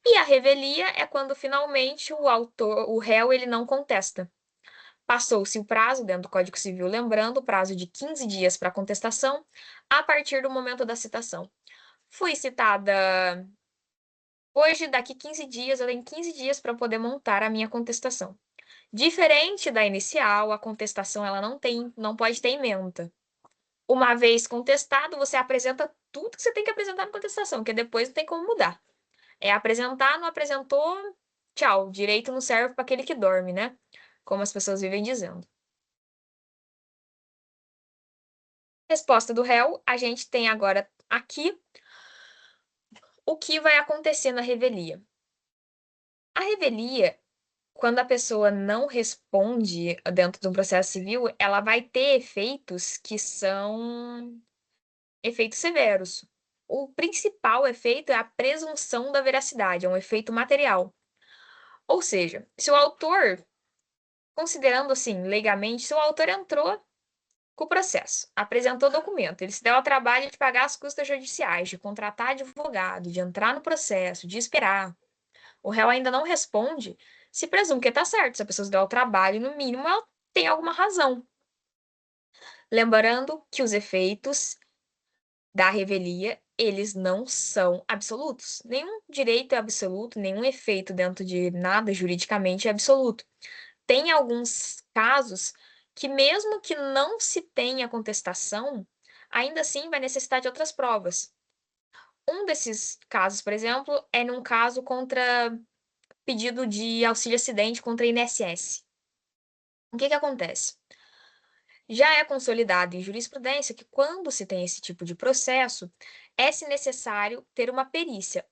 E a revelia é quando finalmente o autor, o réu, ele não contesta. Passou-se o prazo dentro do Código Civil, lembrando o prazo de 15 dias para contestação a partir do momento da citação. Fui citada hoje, daqui 15 dias, eu tenho 15 dias para poder montar a minha contestação. Diferente da inicial, a contestação ela não pode ter ementa. Uma vez contestado, você apresenta tudo que você tem que apresentar na contestação, que depois não tem como mudar. É apresentar, não apresentou, tchau. Direito não serve para aquele que dorme, né? Como as pessoas vivem dizendo. Resposta do réu, a gente tem agora aqui o que vai acontecer na revelia. A revelia, quando a pessoa não responde dentro de um processo civil, ela vai ter efeitos que são efeitos severos. O principal efeito é a presunção da veracidade, é um efeito material. Ou seja, se o autor, considerando assim, legalmente, se o autor entrou com o processo, apresentou o documento, ele se deu ao trabalho de pagar as custas judiciais, de contratar advogado, de entrar no processo, de esperar. O réu ainda não responde, se presume que está certo. Se a pessoa se deu ao trabalho, no mínimo, ela tem alguma razão. Lembrando que os efeitos da revelia, eles não são absolutos. Nenhum direito é absoluto, nenhum efeito dentro de nada juridicamente é absoluto. Tem alguns casos que, mesmo que não se tenha contestação, ainda assim vai necessitar de outras provas. Um desses casos, por exemplo, é num caso contra pedido de auxílio acidente contra a INSS. O que que acontece? Já é consolidado em jurisprudência que, quando se tem esse tipo de processo, é-se necessário ter uma perícia.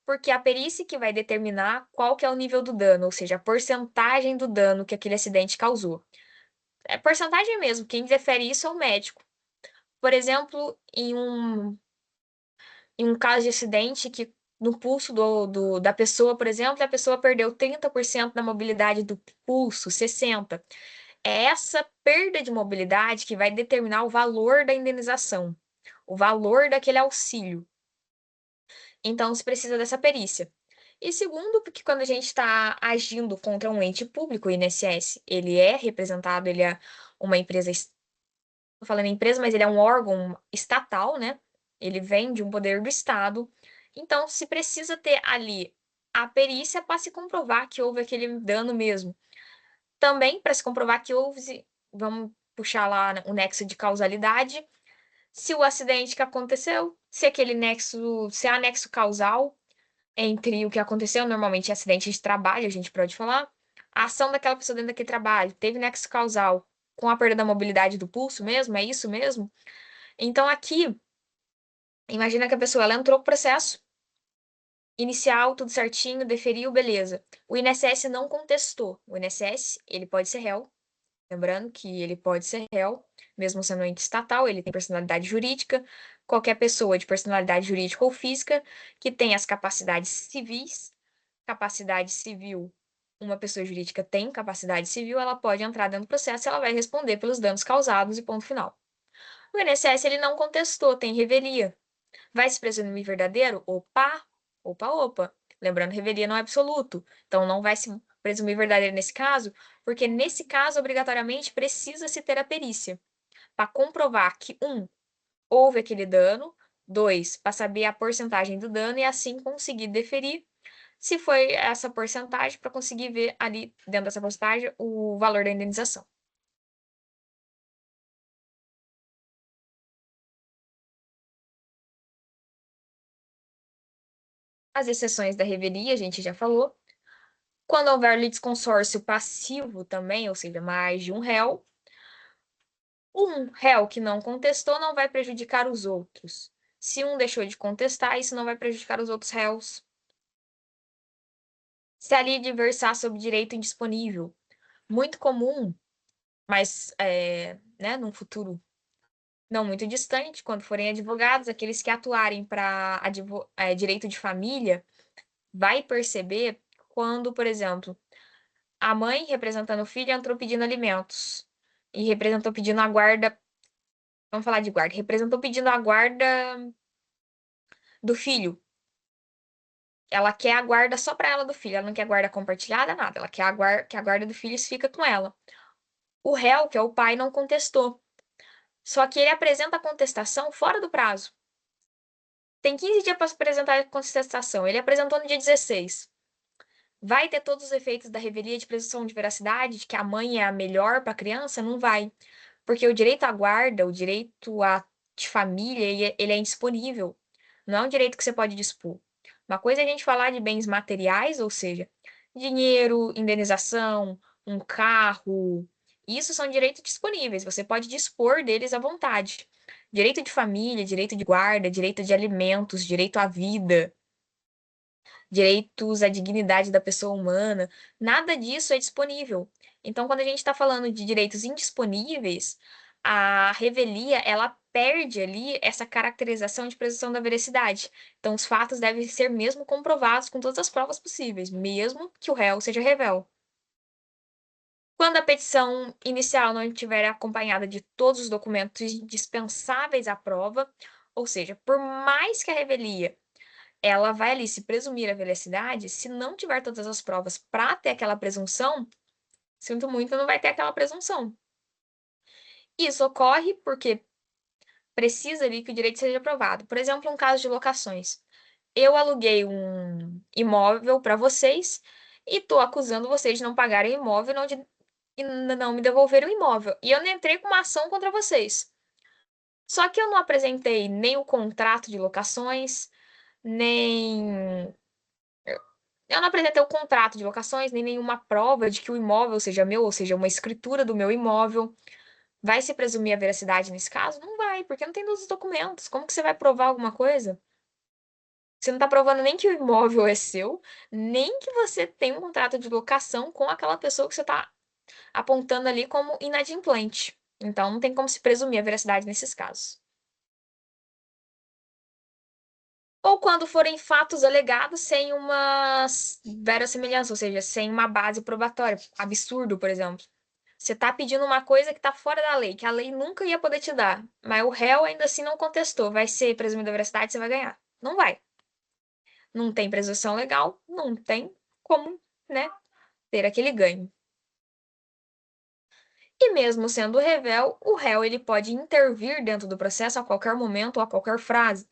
Porque é a perícia que vai determinar qual que é o nível do dano, ou seja, a porcentagem do dano que aquele acidente causou. É porcentagem mesmo, quem defere isso é o médico. Por exemplo, em um caso de acidente que no pulso da pessoa, por exemplo, a pessoa perdeu 30% da mobilidade do pulso, 60%. É essa perda de mobilidade que vai determinar o valor da indenização, o valor daquele auxílio. Então, se precisa dessa perícia. E segundo, porque quando a gente está agindo contra um ente público, o INSS, ele é representado, ele é uma empresa, estou falando empresa, mas ele é um órgão estatal, né? Ele vem de um poder do Estado. Então, se precisa ter ali a perícia para se comprovar que houve aquele dano mesmo. Também para se comprovar que houve, vamos puxar lá o nexo de causalidade, se o acidente que aconteceu, se aquele nexo, se há nexo causal entre o que aconteceu, normalmente é acidente de trabalho, a gente pode falar, a ação daquela pessoa dentro daquele trabalho teve nexo causal com a perda da mobilidade do pulso mesmo, é isso mesmo? Então aqui, imagina que a pessoa ela entrou com o processo inicial, tudo certinho, deferiu, beleza. O INSS não contestou. O INSS, ele pode ser réu. Lembrando que ele pode ser réu, mesmo sendo um ente estatal, ele tem personalidade jurídica. Qualquer pessoa de personalidade jurídica ou física que tem as capacidades civis, capacidade civil, uma pessoa jurídica tem capacidade civil, ela pode entrar dentro do processo e ela vai responder pelos danos causados e ponto final. O INSS ele não contestou, tem revelia. Vai se presumir verdadeiro? Opa, opa, opa. Lembrando, revelia não é absoluto. Então, não vai se presumir verdadeiro nesse caso, porque nesse caso, obrigatoriamente, precisa-se ter a perícia para comprovar que, houve aquele dano, 2, para saber a porcentagem do dano e assim conseguir deferir se foi essa porcentagem para conseguir ver ali dentro dessa porcentagem o valor da indenização. As exceções da revelia, a gente já falou. Quando houver litisconsórcio passivo também, ou seja, mais de um réu, um réu que não contestou não vai prejudicar os outros. Se um deixou de contestar, isso não vai prejudicar os outros réus. Se a lide versar sobre direito indisponível, muito comum, mas né, num futuro não muito distante, quando forem advogados, aqueles que atuarem para direito de família, vai perceber quando, por exemplo, a mãe, representando o filho, entrou pedindo alimentos e representou pedindo a guarda. Vamos falar de guarda. Representou pedindo a guarda do filho. Ela quer a guarda só para ela do filho. Ela não quer guarda compartilhada, nada. Ela quer que a guarda do filho fica com ela. O réu, que é o pai, não contestou. Só que ele apresenta a contestação fora do prazo. Tem 15 dias para apresentar a contestação. Ele apresentou no dia 16. Vai ter todos os efeitos da revelia de presunção de veracidade, de que a mãe é a melhor para a criança? Não vai. Porque o direito à guarda, o direito de família, ele é indisponível. Não é um direito que você pode dispor. Uma coisa é a gente falar de bens materiais, ou seja, dinheiro, indenização, um carro. Isso são direitos disponíveis. Você pode dispor deles à vontade. Direito de família, direito de guarda, direito de alimentos, direito à vida, direitos à dignidade da pessoa humana, nada disso é disponível. Então, quando a gente está falando de direitos indisponíveis, a revelia, ela perde ali essa caracterização de presunção da veracidade. Então, os fatos devem ser mesmo comprovados com todas as provas possíveis, mesmo que o réu seja revel. Quando a petição inicial não estiver acompanhada de todos os documentos indispensáveis à prova, ou seja, por mais que a revelia ela vai ali se presumir a veracidade, se não tiver todas as provas para ter aquela presunção, sinto muito, não vai ter aquela presunção. Isso ocorre porque precisa ali que o direito seja aprovado. Por exemplo, um caso de locações. Eu aluguei um imóvel para vocês e estou acusando vocês de não pagarem o imóvel e não me devolverem o imóvel. E eu não entrei com uma ação contra vocês. Só que eu não apresentei nem o contrato de locações, nem eu não apresentei o contrato de locações, nem nenhuma prova de que o imóvel seja meu, ou seja, uma escritura do meu imóvel. Vai se presumir a veracidade nesse caso? Não vai, porque não tem todos os documentos. Como que você vai provar alguma coisa? Você não está provando nem que o imóvel é seu, nem que você tem um contrato de locação com aquela pessoa que você está apontando ali como inadimplente. Então, não tem como se presumir a veracidade nesses casos. Ou quando forem fatos alegados sem uma verossimilhança, ou seja, sem uma base probatória. Absurdo, por exemplo. Você está pedindo uma coisa que está fora da lei, que a lei nunca ia poder te dar, mas o réu ainda assim não contestou. Vai ser presumido a veracidade, você vai ganhar. Não vai. Não tem presunção legal, não tem como, né, ter aquele ganho. E mesmo sendo revel, o réu ele pode intervir dentro do processo a qualquer momento ou a qualquer fase.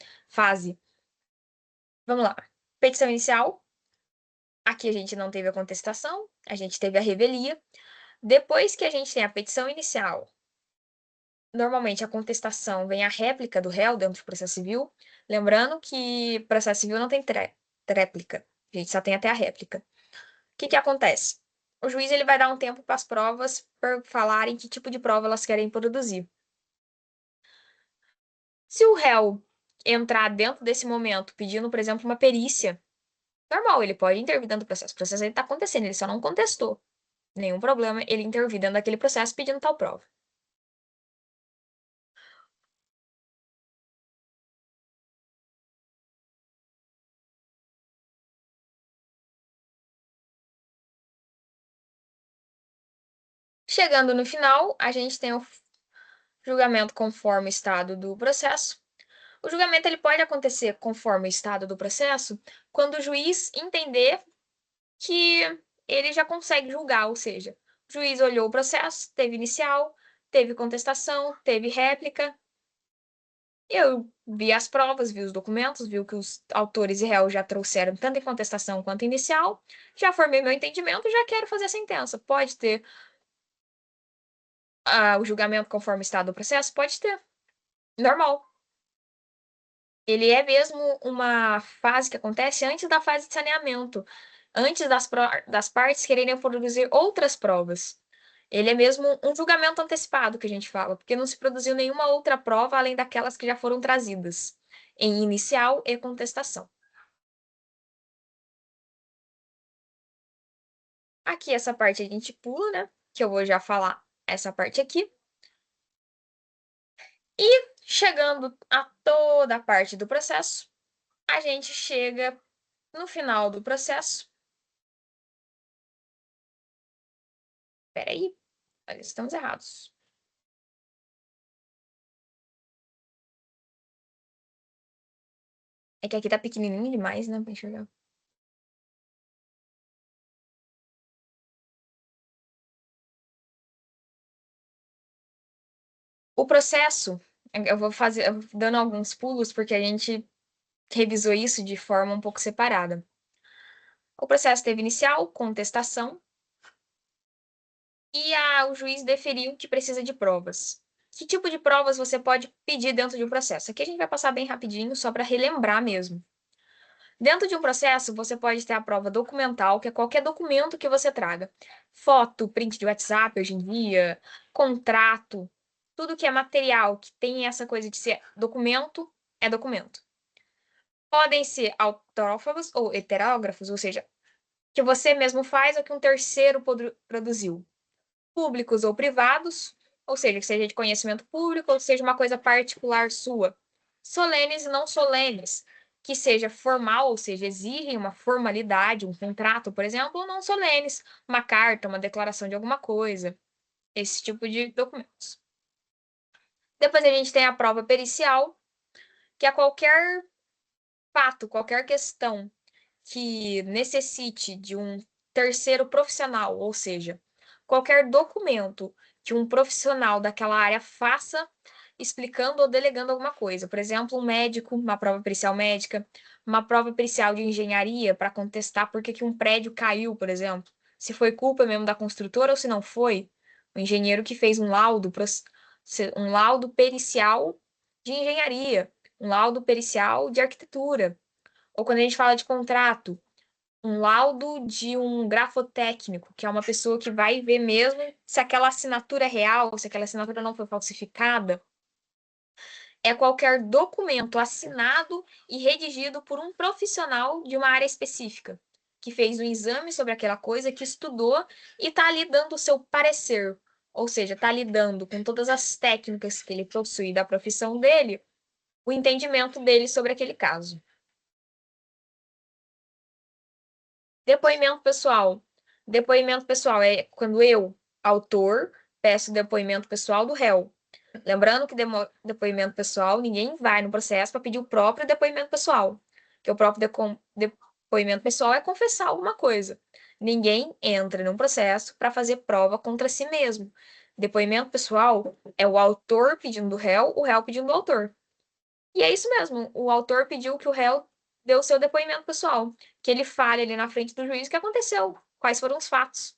Vamos lá. Petição inicial. Aqui a gente não teve a contestação, a gente teve a revelia. Depois que a gente tem a petição inicial, normalmente a contestação vem a réplica do réu dentro do processo civil. Lembrando que processo civil não tem tréplica, a gente só tem até a réplica. O que que acontece? O juiz ele vai dar um tempo para as provas para falarem que tipo de prova elas querem produzir. Se o réu entrar dentro desse momento pedindo, por exemplo, uma perícia, normal, ele pode intervir dentro do processo. O processo está acontecendo, ele só não contestou. Nenhum problema ele intervir dentro daquele processo pedindo tal prova. Chegando no final, a gente tem o julgamento conforme o estado do processo. O julgamento ele pode acontecer conforme o estado do processo quando o juiz entender que ele já consegue julgar, ou seja, o juiz olhou o processo, teve inicial, teve contestação, teve réplica, Eu vi as provas, vi os documentos, vi o que os autores e réus já trouxeram, tanto em contestação quanto inicial, já formei meu entendimento, já quero fazer a sentença. Pode ter o julgamento conforme o estado do processo? Pode ter. Normal. Ele é mesmo uma fase que acontece antes da fase de saneamento, antes das partes quererem produzir outras provas. Ele é mesmo um julgamento antecipado que a gente fala, porque não se produziu nenhuma outra prova além daquelas que já foram trazidas, em inicial e contestação. Aqui, essa parte a gente pula, né? Que eu vou já falar essa parte aqui. E chegando a toda a parte do processo, a gente chega no final do processo. Peraí, estamos errados. É que aqui tá pequenininho demais, né, pra enxergar. O processo, eu vou fazer, eu vou dando alguns pulos, porque a gente revisou isso de forma um pouco separada. O processo teve inicial, contestação, e o juiz deferiu que precisa de provas. Que tipo de provas você pode pedir dentro de um processo? Aqui a gente vai passar bem rapidinho, só para relembrar mesmo. Dentro de um processo, você pode ter a prova documental, que é qualquer documento que você traga. Foto, print de WhatsApp hoje em dia, contrato, tudo que é material, que tem essa coisa de ser documento, é documento. Podem ser autógrafos ou heterógrafos, ou seja, que você mesmo faz ou que um terceiro produziu. Públicos ou privados, ou seja, que seja de conhecimento público ou seja uma coisa particular sua. Solenes e não solenes, que seja formal, ou seja, exigem uma formalidade, um contrato, por exemplo, ou não solenes, uma carta, uma declaração de alguma coisa, esse tipo de documentos. Depois a gente tem a prova pericial, que é qualquer fato, qualquer questão que necessite de um terceiro profissional, ou seja, qualquer documento que um profissional daquela área faça explicando ou delegando alguma coisa. Por exemplo, um médico, uma prova pericial médica, uma prova pericial de engenharia para contestar por que que um prédio caiu, por exemplo. Se foi culpa mesmo da construtora ou se não foi. O engenheiro que fez um laudo pericial de engenharia, um laudo pericial de arquitetura. Ou quando a gente fala de contrato, um laudo de um grafotécnico, que é uma pessoa que vai ver mesmo se aquela assinatura é real, se aquela assinatura não foi falsificada. É qualquer documento assinado e redigido por um profissional de uma área específica, que fez um exame sobre aquela coisa, que estudou e está ali dando o seu parecer. Ou seja, está lidando com todas as técnicas que ele possui da profissão dele, o entendimento dele sobre aquele caso. Depoimento pessoal. Depoimento pessoal é quando eu, autor, peço depoimento pessoal do réu. Lembrando que depoimento pessoal, ninguém vai no processo para pedir o próprio depoimento pessoal. Que o próprio depoimento pessoal é confessar alguma coisa. Ninguém entra num processo para fazer prova contra si mesmo. Depoimento pessoal é o autor pedindo do réu, o réu pedindo do autor. E é isso mesmo. O autor pediu que o réu dê o seu depoimento pessoal, que ele fale ali na frente do juiz o que aconteceu, quais foram os fatos.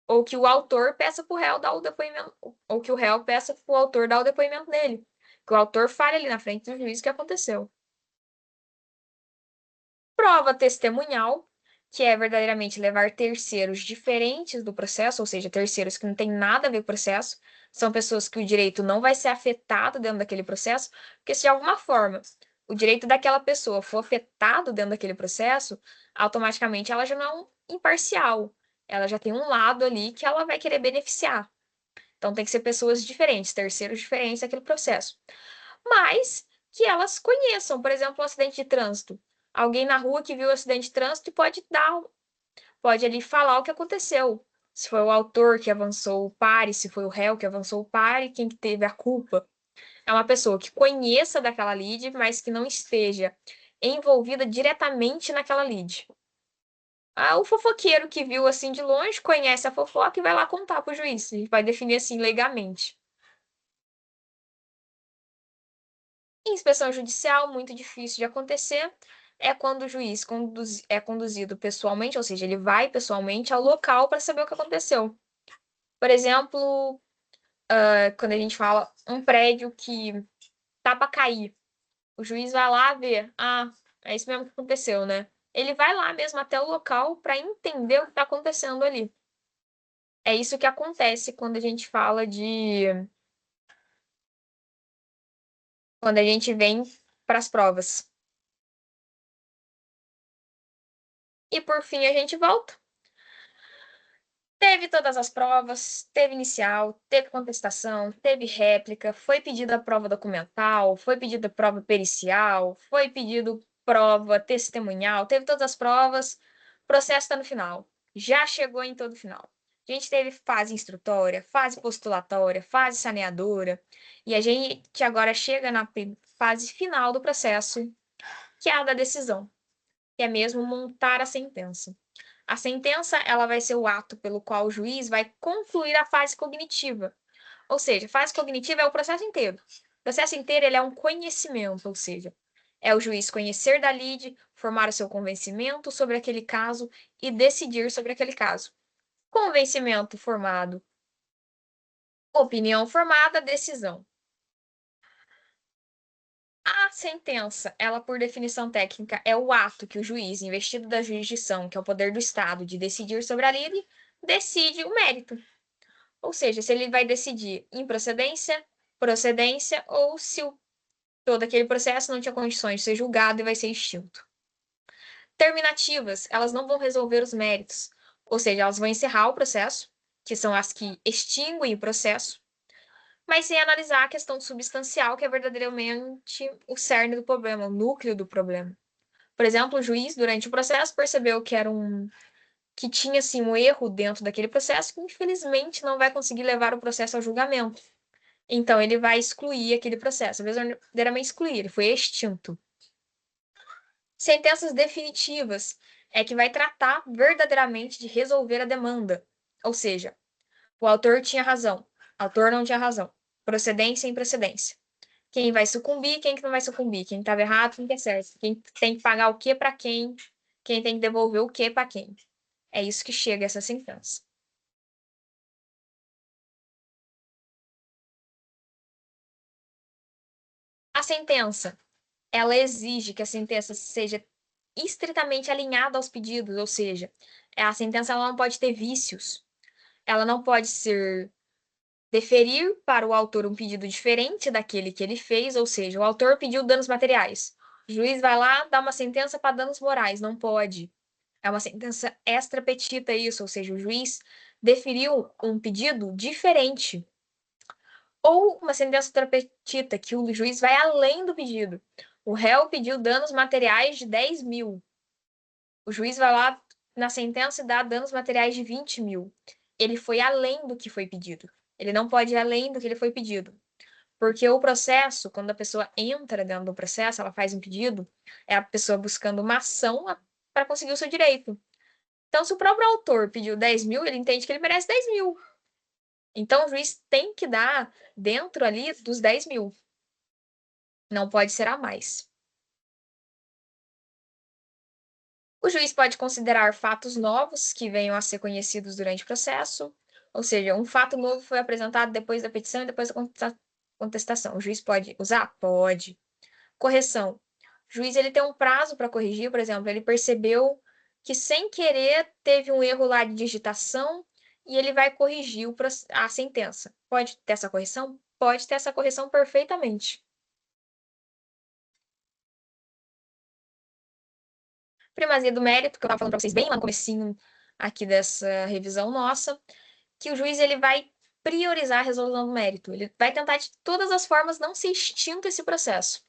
Ou que o autor peça para o réu dar o depoimento, ou que o réu peça para o autor dar o depoimento dele. Que o autor fale ali na frente do juiz o que aconteceu. Prova testemunhal, que é verdadeiramente levar terceiros diferentes do processo, ou seja, terceiros que não têm nada a ver com o processo, são pessoas que o direito não vai ser afetado dentro daquele processo, porque se de alguma forma o direito daquela pessoa for afetado dentro daquele processo, automaticamente ela já não é imparcial, ela já tem um lado ali que ela vai querer beneficiar. Então tem que ser pessoas diferentes, terceiros diferentes daquele processo, mas que elas conheçam, por exemplo, um acidente de trânsito. Alguém na rua que viu o acidente de trânsito pode ali falar o que aconteceu. Se foi o autor que avançou o pare, se foi o réu que avançou o pare, quem que teve a culpa. É uma pessoa que conheça daquela lide, mas que não esteja envolvida diretamente naquela lide. O fofoqueiro que viu assim de longe, conhece a fofoca e vai lá contar para o juiz. A gente vai definir assim legalmente. Inspeção judicial, muito difícil de acontecer, é quando o juiz é conduzido pessoalmente, ou seja, ele vai pessoalmente ao local para saber o que aconteceu. Por exemplo, quando a gente fala um prédio que tá para cair, o juiz vai lá ver, é isso mesmo que aconteceu, né? Ele vai lá mesmo até o local para entender o que está acontecendo ali. É isso que acontece quando a gente fala de. Quando a gente vem para as provas. E por fim a gente volta. Teve todas as provas, teve inicial, teve contestação, teve réplica, foi pedida a prova documental, foi pedida a prova pericial, foi pedido prova testemunhal, teve todas as provas, o processo está no final. Já chegou em todo o final. A gente teve fase instrutória, fase postulatória, fase saneadora, e a gente agora chega na fase final do processo, que é a da decisão, que é mesmo montar a sentença. A sentença, ela vai ser o ato pelo qual o juiz vai concluir a fase cognitiva. Ou seja, a fase cognitiva é o processo inteiro. O processo inteiro ele é um conhecimento, ou seja, é o juiz conhecer da lide, formar o seu convencimento sobre aquele caso e decidir sobre aquele caso. Convencimento formado, opinião formada, decisão. A sentença, ela por definição técnica, é o ato que o juiz, investido da jurisdição, que é o poder do Estado de decidir sobre a lide, decide o mérito. Ou seja, se ele vai decidir improcedência, procedência, ou se todo aquele processo não tinha condições de ser julgado e vai ser extinto. Terminativas, elas não vão resolver os méritos, ou seja, elas vão encerrar o processo, que são as que extinguem o processo, mas sem analisar a questão substancial, que é verdadeiramente o cerne do problema, o núcleo do problema. Por exemplo, o juiz, durante o processo, percebeu que tinha assim, um erro dentro daquele processo que, infelizmente, não vai conseguir levar o processo ao julgamento. Então, ele vai excluir aquele processo. Verdadeiramente excluir, ele foi extinto. Sentenças definitivas é que vai tratar verdadeiramente de resolver a demanda. Ou seja, o autor tinha razão, o autor não tinha razão. Procedência e improcedência. Quem vai sucumbir, quem que não vai sucumbir. Quem estava errado, quem que é certo. Quem tem que pagar o que para quem tem que devolver o que para quem. É isso que chega a essa sentença. A sentença, ela exige que a sentença seja estritamente alinhada aos pedidos, ou seja, a sentença ela não pode ter vícios, ela não pode ser deferir para o autor um pedido diferente daquele que ele fez, ou seja, o autor pediu danos materiais. O juiz vai lá, dá uma sentença para danos morais, não pode. É uma sentença extra petita isso, ou seja, o juiz deferiu um pedido diferente. Ou uma sentença extra petita, que o juiz vai além do pedido. O réu pediu danos materiais de 10 mil. O juiz vai lá na sentença e dá danos materiais de 20 mil. Ele foi além do que foi pedido. Ele não pode ir além do que ele foi pedido. Porque o processo, quando a pessoa entra dentro do processo, ela faz um pedido, é a pessoa buscando uma ação para conseguir o seu direito. Então, se o próprio autor pediu 10 mil, ele entende que ele merece 10 mil. Então, o juiz tem que dar dentro ali dos 10 mil. Não pode ser a mais. O juiz pode considerar fatos novos que venham a ser conhecidos durante o processo, ou seja, um fato novo foi apresentado depois da petição e depois da contestação. O juiz pode usar? Pode. Correção. O juiz ele tem um prazo para corrigir, por exemplo, ele percebeu que sem querer teve um erro lá de digitação e ele vai corrigir a sentença. Pode ter essa correção? Pode ter essa correção perfeitamente. Primazia do mérito, que eu estava falando para vocês bem lá no comecinho aqui dessa revisão nossa, que o juiz ele vai priorizar a resolução do mérito. Ele vai tentar de todas as formas não ser extinto esse processo.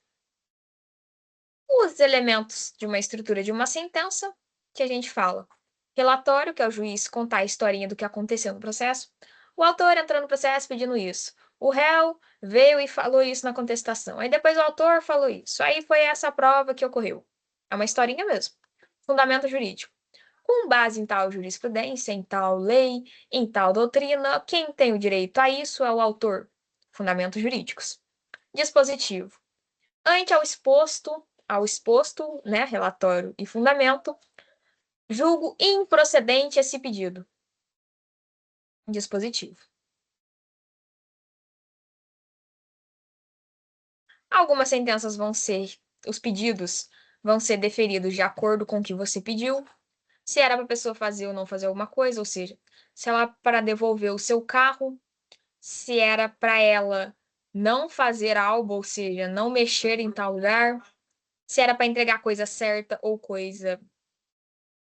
Os elementos de uma estrutura de uma sentença que a gente fala. Relatório, que é o juiz contar a historinha do que aconteceu no processo. O autor entrou no processo pedindo isso. O réu veio e falou isso na contestação. Aí depois o autor falou isso. Aí foi essa prova que ocorreu. É uma historinha mesmo. Fundamento jurídico. Com base em tal jurisprudência, em tal lei, em tal doutrina, quem tem o direito a isso é o autor. Fundamentos jurídicos. Dispositivo. Ante ao exposto, né, relatório e fundamento, julgo improcedente esse pedido. Dispositivo. Algumas sentenças os pedidos vão ser deferidos de acordo com o que você pediu. Se era para a pessoa fazer ou não fazer alguma coisa, ou seja, se ela para devolver o seu carro, se era para ela não fazer algo, ou seja, não mexer em tal lugar, se era para entregar coisa certa ou coisa.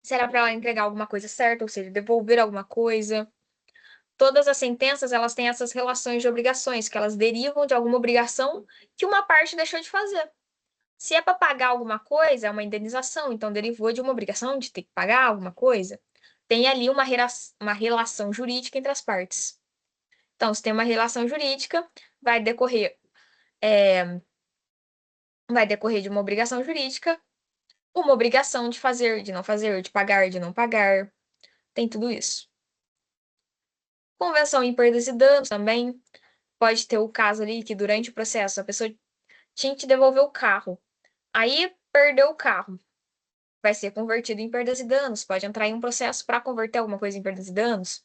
Se era para ela entregar alguma coisa certa, ou seja, devolver alguma coisa. Todas as sentenças, elas têm essas relações de obrigações, que elas derivam de alguma obrigação que uma parte deixou de fazer. Se é para pagar alguma coisa, é uma indenização, então derivou de uma obrigação de ter que pagar alguma coisa. Tem ali uma relação jurídica entre as partes. Então, se tem uma relação jurídica, vai decorrer, é, vai decorrer de uma obrigação de fazer, de não fazer, de pagar, de não pagar. Tem tudo isso. Convenção em perdas e danos também. Pode ter o caso ali que durante o processo a pessoa tinha que te devolver o carro. Aí perdeu o carro. Vai ser convertido em perdas e danos. Pode entrar em um processo para converter alguma coisa em perdas e danos.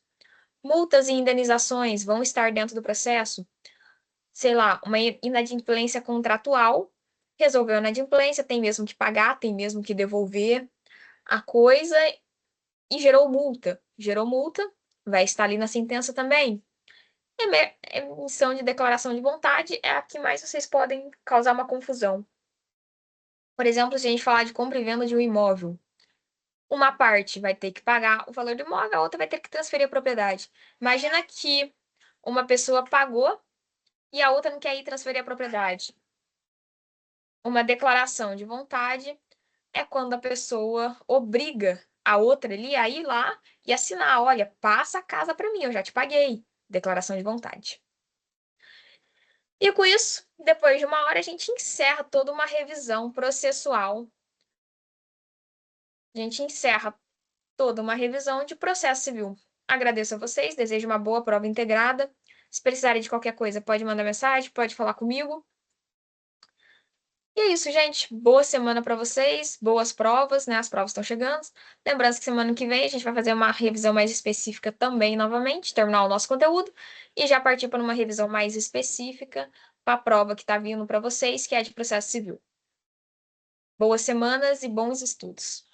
Multas e indenizações vão estar dentro do processo. Sei lá, uma inadimplência contratual. Resolveu a inadimplência, tem mesmo que pagar, tem mesmo que devolver a coisa e gerou multa. Gerou multa, vai estar ali na sentença também. Emissão de declaração de vontade é a que mais vocês podem causar uma confusão. Por exemplo, se a gente falar de compra e venda de um imóvel, uma parte vai ter que pagar o valor do imóvel, a outra vai ter que transferir a propriedade. Imagina que uma pessoa pagou e a outra não quer ir transferir a propriedade. Uma declaração de vontade é quando a pessoa obriga a outra ali a ir lá e assinar: olha, passa a casa para mim, eu já te paguei. Declaração de vontade. E com isso, depois de uma hora, a gente encerra toda uma revisão processual. A gente encerra toda uma revisão de processo civil. Agradeço a vocês, desejo uma boa prova integrada. Se precisarem de qualquer coisa, pode mandar mensagem, pode falar comigo. E é isso, gente. Boa semana para vocês, boas provas, né? As provas estão chegando. Lembrando que semana que vem a gente vai fazer uma revisão mais específica também, novamente, terminar o nosso conteúdo e já partir para uma revisão mais específica para a prova que está vindo para vocês, que é de processo civil. Boas semanas e bons estudos.